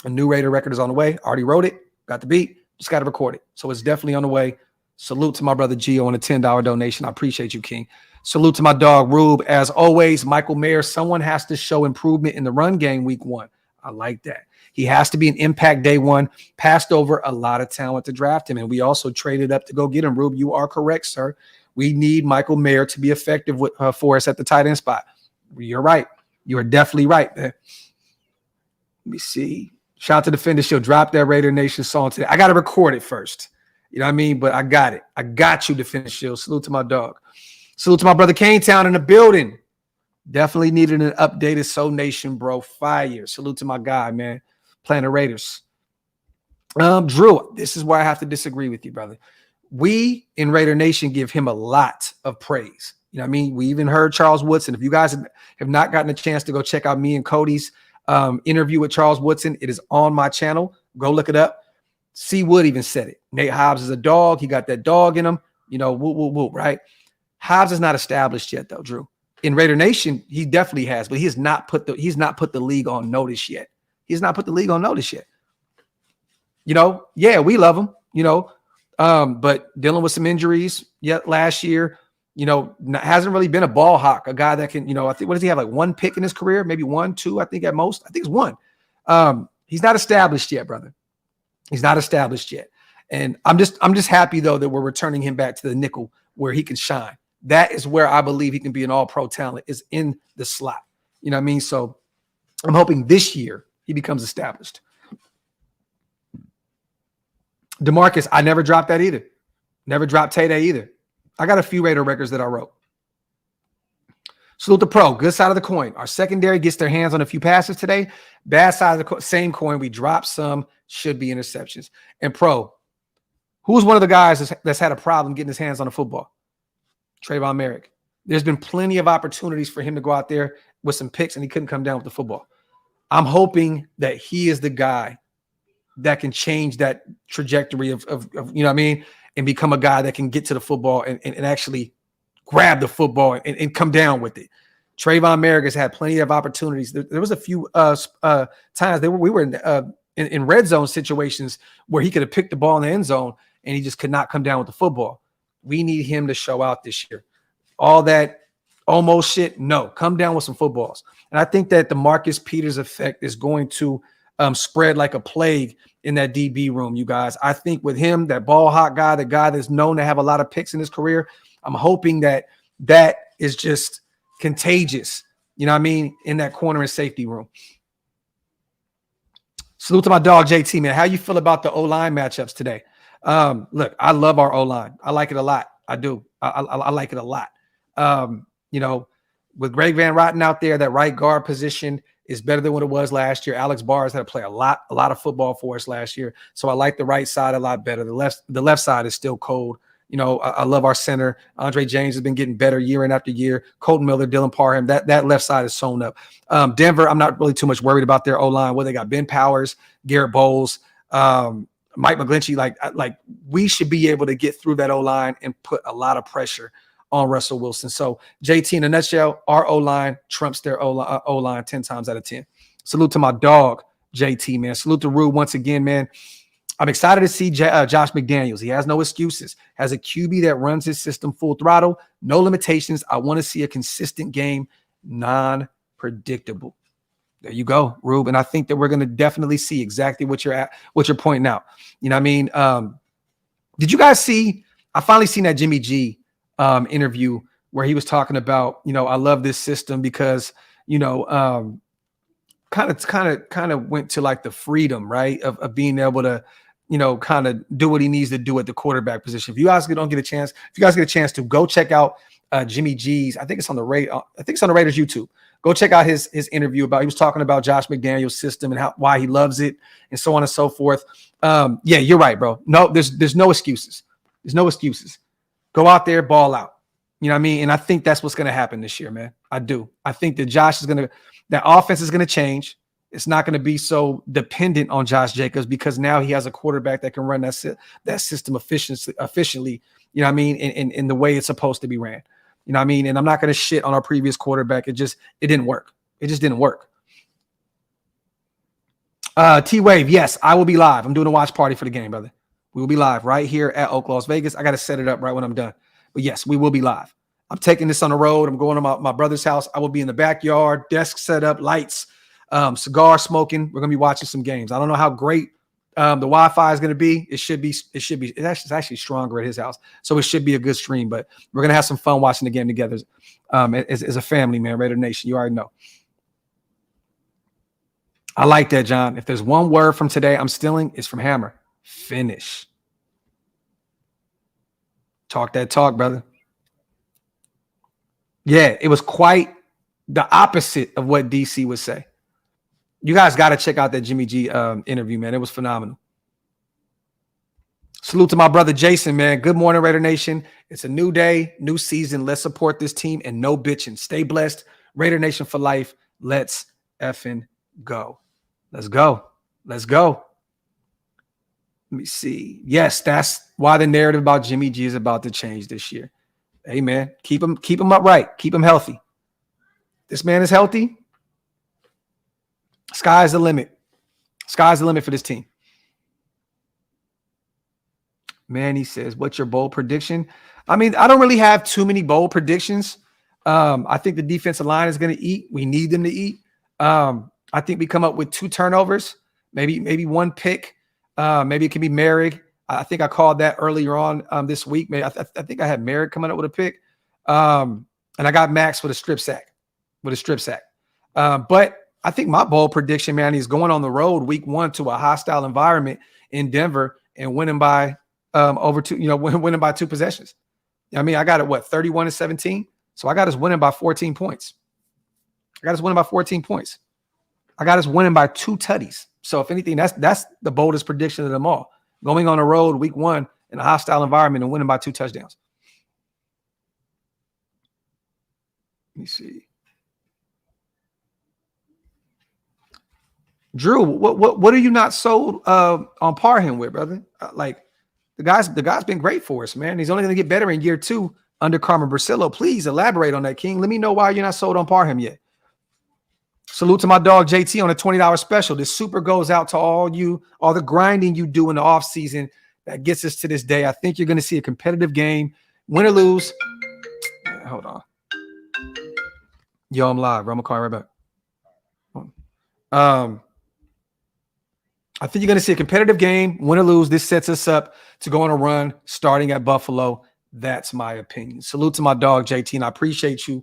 A new Raider record is on the way. Already wrote it. Got the beat. Just got to record it. So it's definitely on the way. Salute to my brother Gio on a $10 donation. I appreciate you, King. Salute to my dog Rube. As always, Michael Mayer, someone has to show improvement in the run game week 1. I like that. He has to be an impact day 1. Passed over a lot of talent to draft him. And we also traded up to go get him. Rube, you are correct, sir. We need Michael Mayer to be effective for us at the tight end spot. You're right. You are definitely right, man. Let me see. Shout out to Defender. She'll drop that Raider Nation song today. I got to record it first. You know what I mean? But I got it. I got you, Defender Shield. Salute to my dog. Salute to my brother Kane Town in the building. Definitely needed an updated Soul Nation, bro. Fire. Salute to my guy, man. Playing the Raiders. Drew, this is where I have to disagree with you, brother. We in Raider Nation give him a lot of praise. You know what I mean? We even heard Charles Woodson. If you guys have not gotten a chance to go check out me and Cody's interview with Charles Woodson, it is on my channel. Go look it up. C. Wood even said it. Nate Hobbs is a dog. He got that dog in him. You know, whoop, whoop, whoop, right? Hobbs is not established yet, though, Drew. In Raider Nation, he definitely has, but he's not put the league on notice yet. He's not put the league on notice yet. You know, yeah, we love him, you know, but dealing with some injuries yet last year, you know, hasn't really been a ball hawk, a guy that can, you know, I think, what does he have, like 1 pick in his career? Maybe 1, 2, I think at most. I think it's 1. He's not established yet, brother. He's not established yet. And I'm just happy, though, that we're returning him back to the nickel where he can shine. That is where I believe he can be an all-pro talent, is in the slot. You know what I mean? So I'm hoping this year he becomes established. DeMarcus, I never dropped that either. Never dropped Tay Day either. I got a few Raider records that I wrote. Salute the pro. Good side of the coin. Our secondary gets their hands on a few passes today. Bad side of the same coin. We dropped some. Should be interceptions. And pro, who's one of the guys that's had a problem getting his hands on the football? Trayvon Merrick. There's been plenty of opportunities for him to go out there with some picks, and he couldn't come down with the football. I'm hoping that he is the guy that can change that trajectory of you know what I mean, and become a guy that can get to the football and actually grab the football and come down with it. Trayvon Merrick has had plenty of opportunities. There was a few times we were in red zone situations where he could have picked the ball in the end zone and he just could not come down with the football. We need him to show out this year. All that almost shit, no. Come down with some footballs. And I think that the Marcus Peters effect is going to spread like a plague in that DB room, you guys. I think with him, that ball hawk guy, the guy that's known to have a lot of picks in his career, I'm hoping that is just contagious, you know what I mean, in that corner and safety room. Salute to my dog, JT, man. How you feel about the O-line matchups today? Look, I love our O-line. I like it a lot. I do. I like it a lot. You know, with Greg Van Roten out there, that right guard position is better than what it was last year. Alex Barrs had to play a lot of football for us last year. So I like the right side a lot better. The left side is still cold. You know, I love our center. Andre James has been getting better year in after year. Colton Miller, Dylan Parham, that left side is sewn up. Denver, I'm not really too much worried about their O-line. Well, they got Ben Powers, Garrett Bowles, Mike McGlinchey. Like we should be able to get through that O-line and put a lot of pressure on Russell Wilson. So JT, in a nutshell, our O-line trumps their O-line 10 times out of 10. Salute to my dog, JT, man. Salute to Rue once again, man. I'm excited to see Josh McDaniels. He has no excuses. Has a QB that runs his system full throttle, no limitations. I want to see a consistent game, non-predictable. There you go, Rube. And I think that we're going to definitely see exactly what you're pointing out. You know what I mean? Did you guys see? I finally seen that Jimmy G interview where he was talking about, you know, I love this system because, you know, kind of went to like the freedom, right, of being able to, you know, kind of do what he needs to do at the quarterback position. If you guys don't get a chance, if you guys get a chance to go check out Jimmy G's, I think it's on the Raiders YouTube. Go check out his interview he was talking about Josh McDaniels' system and why he loves it and so on and so forth. Yeah, you're right, bro. No, there's no excuses. There's no excuses. Go out there, ball out. You know what I mean? And I think that's what's going to happen this year, man. I do. I think that that offense is going to change. It's not going to be so dependent on Josh Jacobs because now he has a quarterback that can run that system efficiently, you know what I mean, in the way it's supposed to be ran. You know what I mean? And I'm not going to shit on our previous quarterback. It didn't work. It just didn't work. T-Wave, yes, I will be live. I'm doing a watch party for the game, brother. We will be live right here at OakLosVegas. I got to set it up right when I'm done. But yes, we will be live. I'm taking this on the road. I'm going to my brother's house. I will be in the backyard, desk set up, lights, cigar smoking. We're going to be watching some games. I don't know how great the Wi-Fi is going to be. It's actually stronger at his house. So it should be a good stream, but we're going to have some fun watching the game together as a family, man. Raider Nation, you already know. I like that, John. If there's one word from today I'm stealing, it's from Hammer. Finish. Talk that talk, brother. Yeah, it was quite the opposite of what DC would say. You guys got to check out that Jimmy G interview, man. It was phenomenal. Salute to my brother Jason, man. Good morning, Raider Nation. It's a new day, new season. Let's support this team and no bitching. Stay blessed. Raider Nation for life. Let's effing go. Let's go. Let's go. Let me see. Yes, that's why the narrative about Jimmy G is about to change this year. Hey, man, keep him upright. Keep him healthy. This man is healthy. Sky's the limit. Sky's the limit for this team. Manny says, what's your bold prediction? I mean, I don't really have too many bold predictions. I think the defensive line is going to eat. We need them to eat. I think we come up with 2 turnovers, maybe 1 pick. Maybe it can be Merrick. I think I called that earlier on this week. Maybe I think I had Merrick coming up with a pick. And I got Max with a strip sack. But I think my bold prediction, man, is going on the road week 1 to a hostile environment in Denver and winning by winning by 2 possessions. I mean, I got it, 31-17? So I got us winning by 14 points. I got us winning by 2 tutties. So if anything, that's the boldest prediction of them all. Going on the road week 1 in a hostile environment and winning by 2 touchdowns. Let me see. Drew, what are you not sold on Parham with, brother? Like the guy's been great for us, man. He's only going to get better in year 2 under Carmen Brasillo. Please elaborate on that, King. Let me know why you're not sold on Parham yet. Salute to my dog JT on a $20 special. This super goes out to all the grinding you do in the offseason that gets us to this day. I think you're going to see a competitive game. Win or lose. Hold on. Yo, I'm live. I'm going to call you right back. I think you're going to see a competitive game. Win or lose. This sets us up to go on a run starting at Buffalo. That's my opinion. Salute to my dog JT, and I appreciate you.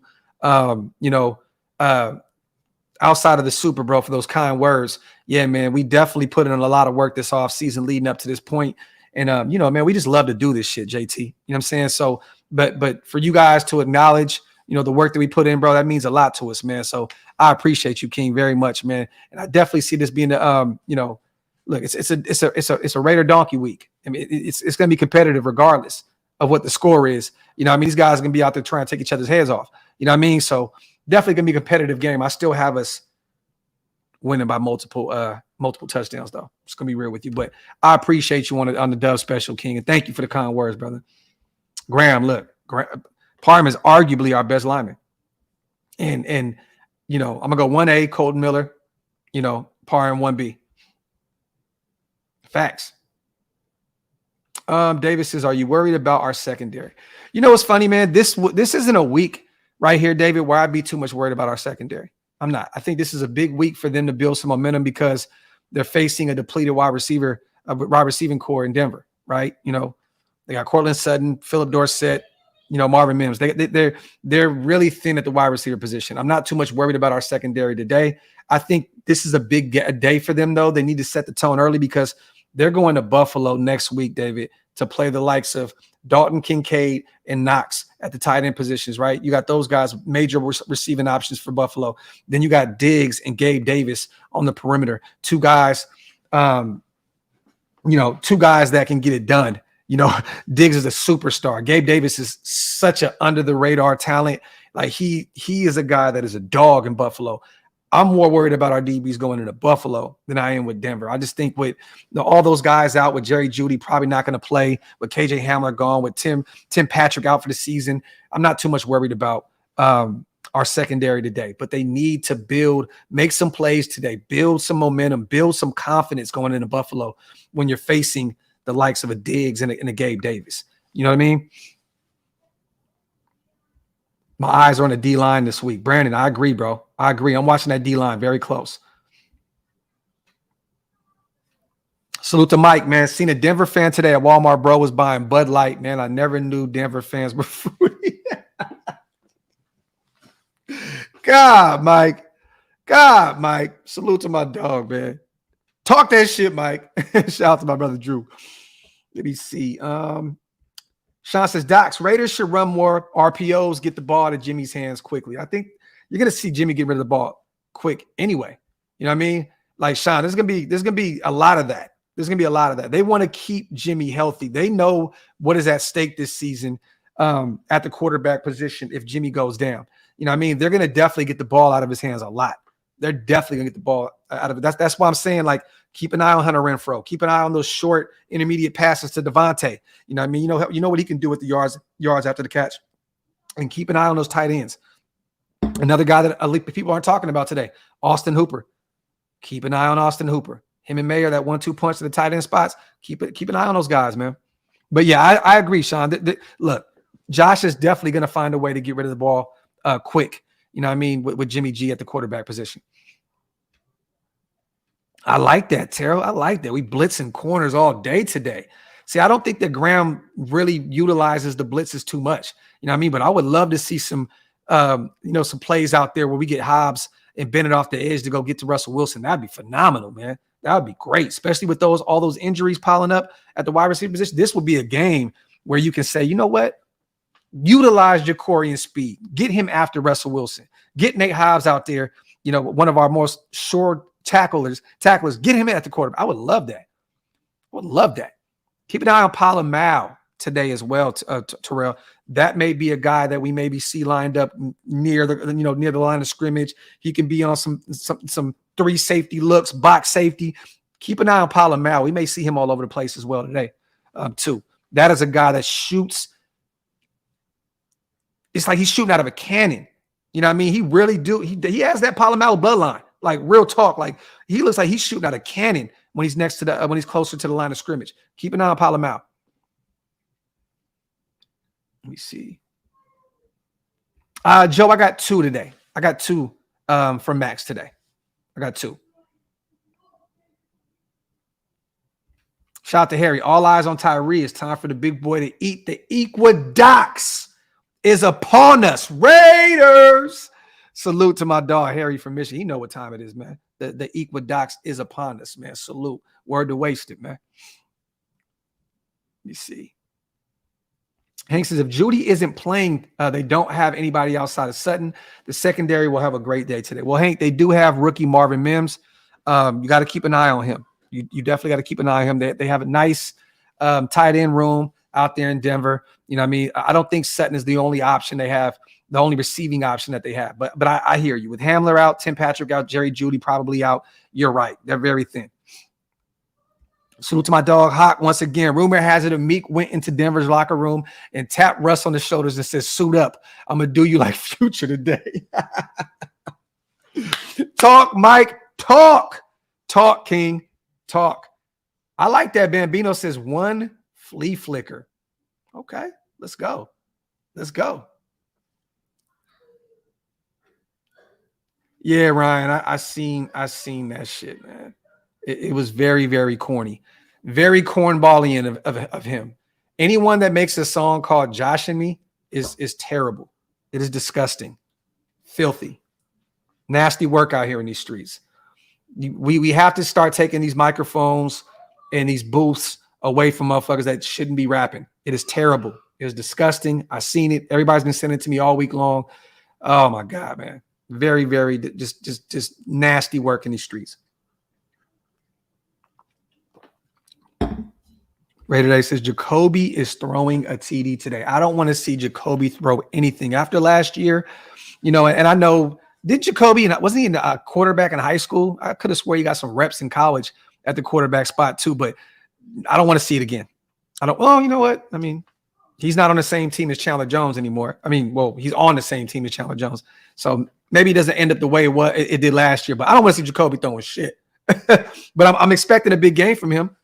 Outside of the super, bro, for those kind words. Yeah, man, we definitely put in a lot of work this offseason leading up to this point. And, man, we just love to do this shit, JT. You know what I'm saying? So, but for you guys to acknowledge, the work that we put in, bro, that means a lot to us, man. So I appreciate you, King, very much, man. And I definitely see this being the, look, it's a Raider donkey week. I mean, it's going to be competitive regardless of what the score is. These guys are going to be out there trying to take each other's heads off. You know what I mean? So definitely going to be a competitive game. I still have us winning by multiple touchdowns, though. It's going to be real with you. But I appreciate you on the Dove Special, King. And thank you for the kind words, brother. Graham, look, Parham is arguably our best lineman. And I'm going to go 1A, Colton Miller, Parham 1B. Facts. Davis says, are you worried about our secondary? What's funny, man? This isn't a week right here, David, where I'd be too much worried about our secondary. I'm not. I think this is a big week for them to build some momentum because they're facing a depleted wide receiving core in Denver, right? They got Cortland Sutton, Phillip Dorsett, Marvin Mims. They're really thin at the wide receiver position. I'm not too much worried about our secondary today. I think this is a big day for them, though. They need to set the tone early because they're going to Buffalo next week, David, to play the likes of Dalton Kincaid and Knox at the tight end positions, right? You got those guys, major receiving options for Buffalo. Then you got Diggs and Gabe Davis on the perimeter. 2 guys, 2 guys that can get it done. Diggs is a superstar. Gabe Davis is such an under the radar talent. Like he is a guy that is a dog in Buffalo. I'm more worried about our DBs going into Buffalo than I am with Denver. I just think with all those guys out, with Jerry Jeudy probably not going to play, with KJ Hamler gone, with Tim Patrick out for the season, I'm not too much worried about our secondary today. But they need to make some plays today, build some momentum, build some confidence going into Buffalo when you're facing the likes of a Diggs and a Gabe Davis. You know what I mean? My eyes are on the D-line this week. Brandon, I agree, bro. I agree. I'm watching that D-line very close. Salute to Mike, man. Seen a Denver fan today at Walmart, bro, was buying Bud Light, man. I never knew Denver fans were free. God, Mike. Salute to my dog, man. Talk that shit, Mike. Shout out to my brother Drew. Let me see. Sean says, Docs, Raiders should run more RPOs, get the ball to Jimmy's hands quickly. I think you're going to see Jimmy get rid of the ball quick anyway. You know what I mean? Like, Sean, there's going to be a lot of that. They want to keep Jimmy healthy. They know what is at stake this season at the quarterback position if Jimmy goes down. You know what I mean? They're going to definitely get the ball out of his hands a lot. They're definitely going to get the ball out of it. That's why I'm saying, like, keep an eye on Hunter Renfrow. Keep an eye on those short, intermediate passes to Devontae. You know what I mean? You know what he can do with the yards after the catch. And keep an eye on those tight ends. Another guy that people aren't talking about today, Austin Hooper. Keep an eye on Austin Hooper. Him and Mayer, that 1-2 punch to the tight end spots. Keep an eye on those guys, man. But yeah, I agree, Sean. Look, Josh is definitely going to find a way to get rid of the ball quick. You know what I mean? With Jimmy G at the quarterback position. I like that, Terrell. I like that. We blitzing corners all day today. See, I don't think that Graham really utilizes the blitzes too much. You know what I mean? But I would love to see some plays out there where we get Hobbs and Bennett off the edge to go get to Russell Wilson. That'd be phenomenal, man. That would be great, especially with all those injuries piling up at the wide receiver position. This would be a game where you can say, you know what? Utilize Ja'Cory and speed. Get him after Russell Wilson. Get Nate Hobbs out there, one of our most short tacklers. Get him in at the quarterback. I would love that. Keep an eye on Palomau today as well, Terrell. That may be a guy that we maybe see lined up near the line of scrimmage. He can be on some 3 safety looks, box safety. Keep an eye on Palomau. We may see him all over the place as well today, too. That is a guy that shoots. It's like he's shooting out of a cannon. You know what I mean? He really do. He has that Palomau bloodline. Like, real talk. Like, he looks like he's shooting out a cannon when he's when he's closer to the line of scrimmage. Keep an eye on Palomau. Let me see. Joe, I got 2 today. I got 2 from Max today. I got 2. Shout out to Harry. All eyes on Tyree. It's time for the big boy to eat. The Equinox is upon us. Raiders. Salute to my dog, Harry from Michigan. You know what time it is, man. The Equinox is upon us, man. Salute. Word to Wasted, man. Let me see. Hank says, if Jeudy isn't playing, they don't have anybody outside of Sutton. The secondary will have a great day today. Well, Hank, they do have rookie Marvin Mims. You got to keep an eye on him. You definitely got to keep an eye on him. They have a nice tight end room out there in Denver. You know what I mean? I don't think Sutton is the only option they have, the only receiving option that they have. But I hear you. With Hamler out, Tim Patrick out, Jerry Jeudy probably out. You're right. They're very thin. Salute to my dog, Hawk, once again. Rumor has it Meek went into Denver's locker room and tapped Russ on the shoulders and said, suit up. I'm going to do you like Future today. Talk, Mike. Talk. Talk, King. Talk. I like that. Bambino says 1 flea flicker. Okay, let's go. Let's go. Yeah, Ryan, I seen that shit, man. It was very, very corny. Very cornballian of him. Anyone that makes a song called Josh and Me is terrible. It is disgusting. Filthy. Nasty work out here in these streets. We have to start taking these microphones and these booths away from motherfuckers that shouldn't be rapping. It is terrible. It is disgusting. I've seen it. Everybody's been sending it to me all week long. Oh, my God, man. Very, very just nasty work in these streets. Raider Day says Jacoby is throwing a TD today. I don't want to see Jacoby throw anything after last year, and I know Did Jacoby, wasn't he a quarterback in high school? I could have swore he got some reps in college at the quarterback spot too, but I don't want to see it again. You know what? I mean, he's not on the same team as Chandler Jones anymore. I mean, well, he's on the same team as Chandler Jones. So maybe it doesn't end up the way it did last year, but I don't want to see Jacoby throwing shit. But I'm expecting a big game from him.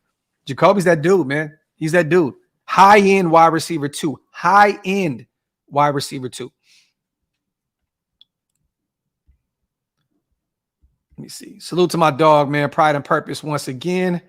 Jacoby's that dude, man. He's that dude. High-end wide receiver 2. High-end wide receiver 2. Let me see. Salute to my dog, man. Pride and purpose once again.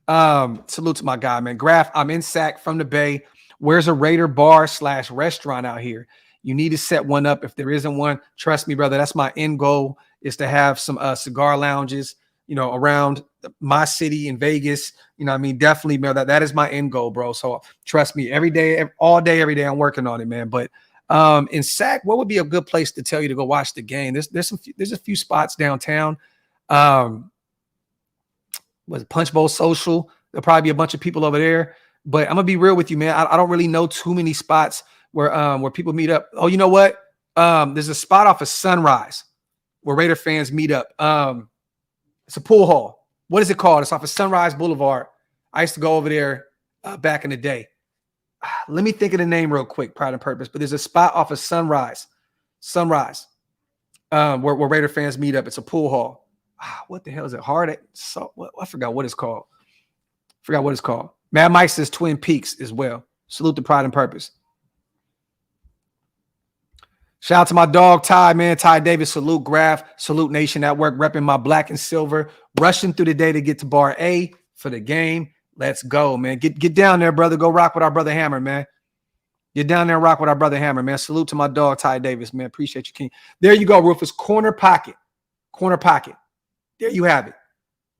Salute to my guy, man. Graphk, I'm in Sac from the Bay. Where's a Raider bar / restaurant out here? You need to set one up. If there isn't one, trust me, brother, that's my end goal, is to have some cigar lounges, around my city in Vegas. I mean, definitely, man, that is my end goal, bro. So trust me, every day, all day, every day, I'm working on it, man. But in Sac, what would be a good place to tell you to go watch the game? There's a few spots downtown. Was Punch Bowl Social? There'll probably be a bunch of people over there. But I'm gonna be real with you, man. I don't really know too many spots where people meet up. Oh, you know what? There's a spot off of Sunrise where Raider fans meet up. It's a pool hall. What is it called? It's off of Sunrise Boulevard. I used to go over there back in the day. Let me think of the name real quick, Pride and Purpose. But there's a spot off of Sunrise, where Raider fans meet up. It's a pool hall. What the hell is it? I forgot what it's called. Mad Mike says Twin Peaks as well. Salute to Pride and Purpose. Shout out to my dog, Ty, man. Ty Davis, salute Graphk, salute Nation Network, repping my black and silver, rushing through the day to get to bar A for the game. Let's go, man. Get down there, brother. Go rock with our brother Hammer, man. Get down there and rock with our brother Hammer, man. Salute to my dog, Ty Davis, man. Appreciate you, King. There you go, Rufus. Corner pocket. There you have it.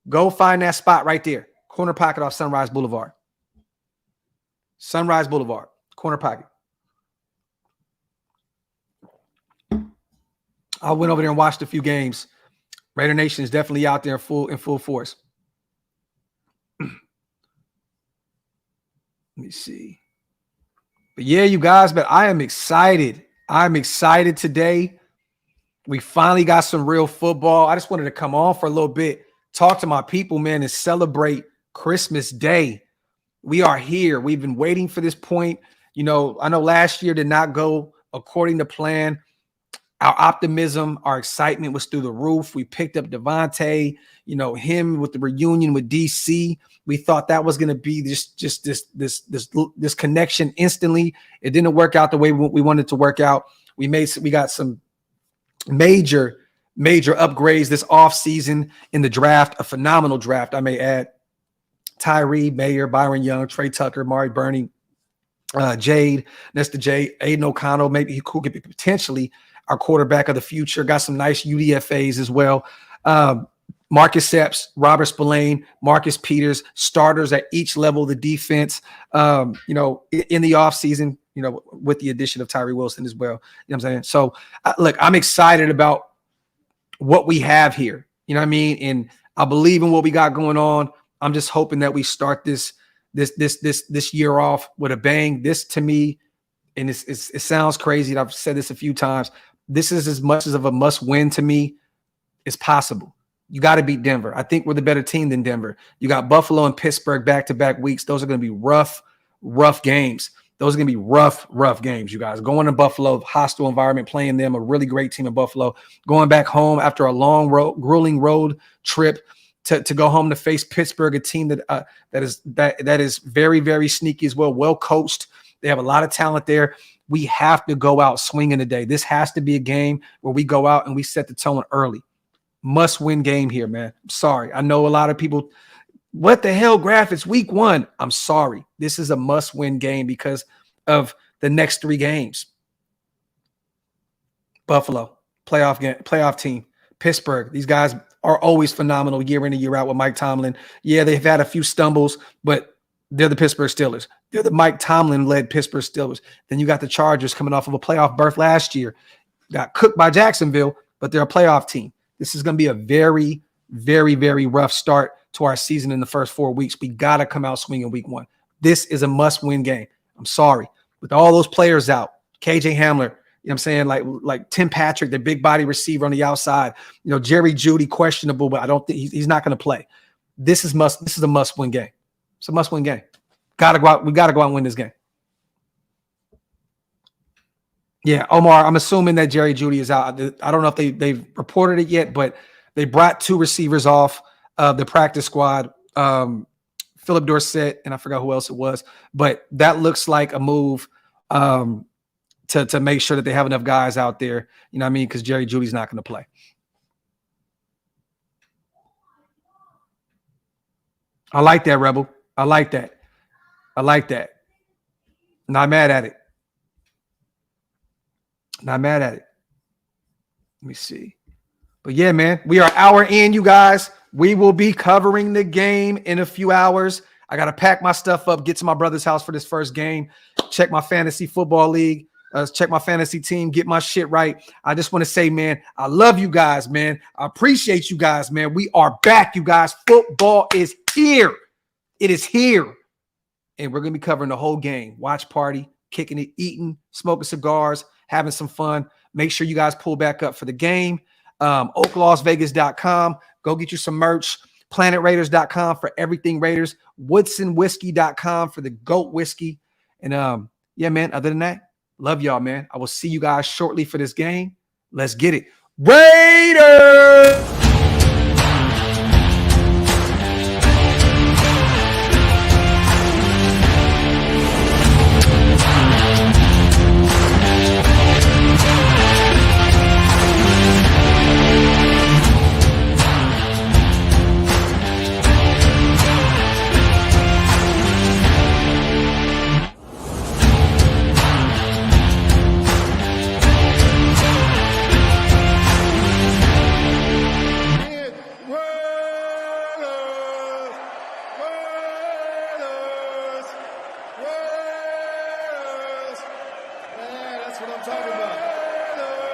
Go find that spot right there. Corner pocket off Sunrise Boulevard. Corner pocket. I went over there and watched a few games. Raider Nation is definitely out there in full force. Let me see. But yeah, you guys, but I am excited. I'm excited today. We finally got some real football. I just wanted to come on for a little bit, talk to my people, man, and celebrate Christmas Day. We are here. We've been waiting for this point. I know last year did not go according to plan. Our optimism, our excitement was through the roof. We picked up Devontae, him with the reunion with DC. We thought that was going to be this connection instantly. It didn't work out the way we wanted it to work out. We got some major upgrades this offseason in the draft, a phenomenal draft, I may add. Tyree, Mayer, Byron Young, Trey Tucker, Mari Burney, Jade, Nesta Jade, Aiden O'Connell. Maybe he could be potentially our quarterback of the future. Got some nice UDFAs as well. Marcus Epps, Robert Spillane, Marcus Peters, starters at each level of the defense, in the offseason, with the addition of Tyree Wilson as well. You know what I'm saying? So, look, I'm excited about what we have here. You know what I mean? And I believe in what we got going on. I'm just hoping that we start this year off with a bang. This, to me, and it sounds crazy, and I've said this a few times, this is as much of a must-win to me as possible. You got to beat Denver. I think we're the better team than Denver. You got Buffalo and Pittsburgh back-to-back weeks. Those are going to be rough games. Those are going to be rough games, you guys. Going to Buffalo, hostile environment, playing them, a really great team in Buffalo. Going back home after a long, grueling road trip to go home to face Pittsburgh, a team that is very, very sneaky as well coached. They have a lot of talent there. We have to go out swinging today. This has to be a game where we go out and we set the tone early. Must-win game here, man. I'm sorry. I know a lot of people, what the hell, Graphk? It's week 1. I'm sorry. This is a must-win game because of the next 3 games. Buffalo, playoff team. Pittsburgh, these guys are always phenomenal year in and year out with Mike Tomlin. Yeah, they've had a few stumbles, but they're the Pittsburgh Steelers. They're the Mike Tomlin-led Pittsburgh Steelers. Then you got the Chargers coming off of a playoff berth last year. Got cooked by Jacksonville, but they're a playoff team. This is going to be a very, very, very rough start to our season in the first 4 weeks. We got to come out swinging week 1. This is a must-win game. I'm sorry. With all those players out, KJ Hamler, You know what I'm saying? Like Tim Patrick, the big body receiver on the outside. You know, Jerry Jeudy, questionable, but I don't think he's not going to play. This is a must-win game. It's a must-win game. Gotta go out. We got to go out and win this game. Yeah, Omar, I'm assuming that Jerry Jeudy is out. I don't know if they've reported it yet, but they brought 2 receivers off of the practice squad. Philip Dorsett, and I forgot who else it was, but that looks like a move to make sure that they have enough guys out there. You know what I mean? Because Jerry Jeudy's not going to play. I like that, Rebel. I like that. I like that. Not mad at it. Not mad at it. Let me see. But yeah, man, we are an hour in, you guys. We will be covering the game in a few hours. I got to pack my stuff up, get to my brother's house for this first game, check my fantasy football league, check my fantasy team, get my shit right. I just want to say, man, I love you guys, man. I appreciate you guys, man. We are back, you guys. Football is here. It is here. And we're going to be covering the whole game. Watch party, kicking it, eating, smoking cigars, having some fun. Make sure you guys pull back up for the game. OakLosVegas.com. Go get you some merch. PlanetRaiders.com for everything Raiders. WoodsonWhiskey.com for the GOAT whiskey. And yeah, man, other than that, love y'all, man. I will see you guys shortly for this game. Let's get it. Raiders!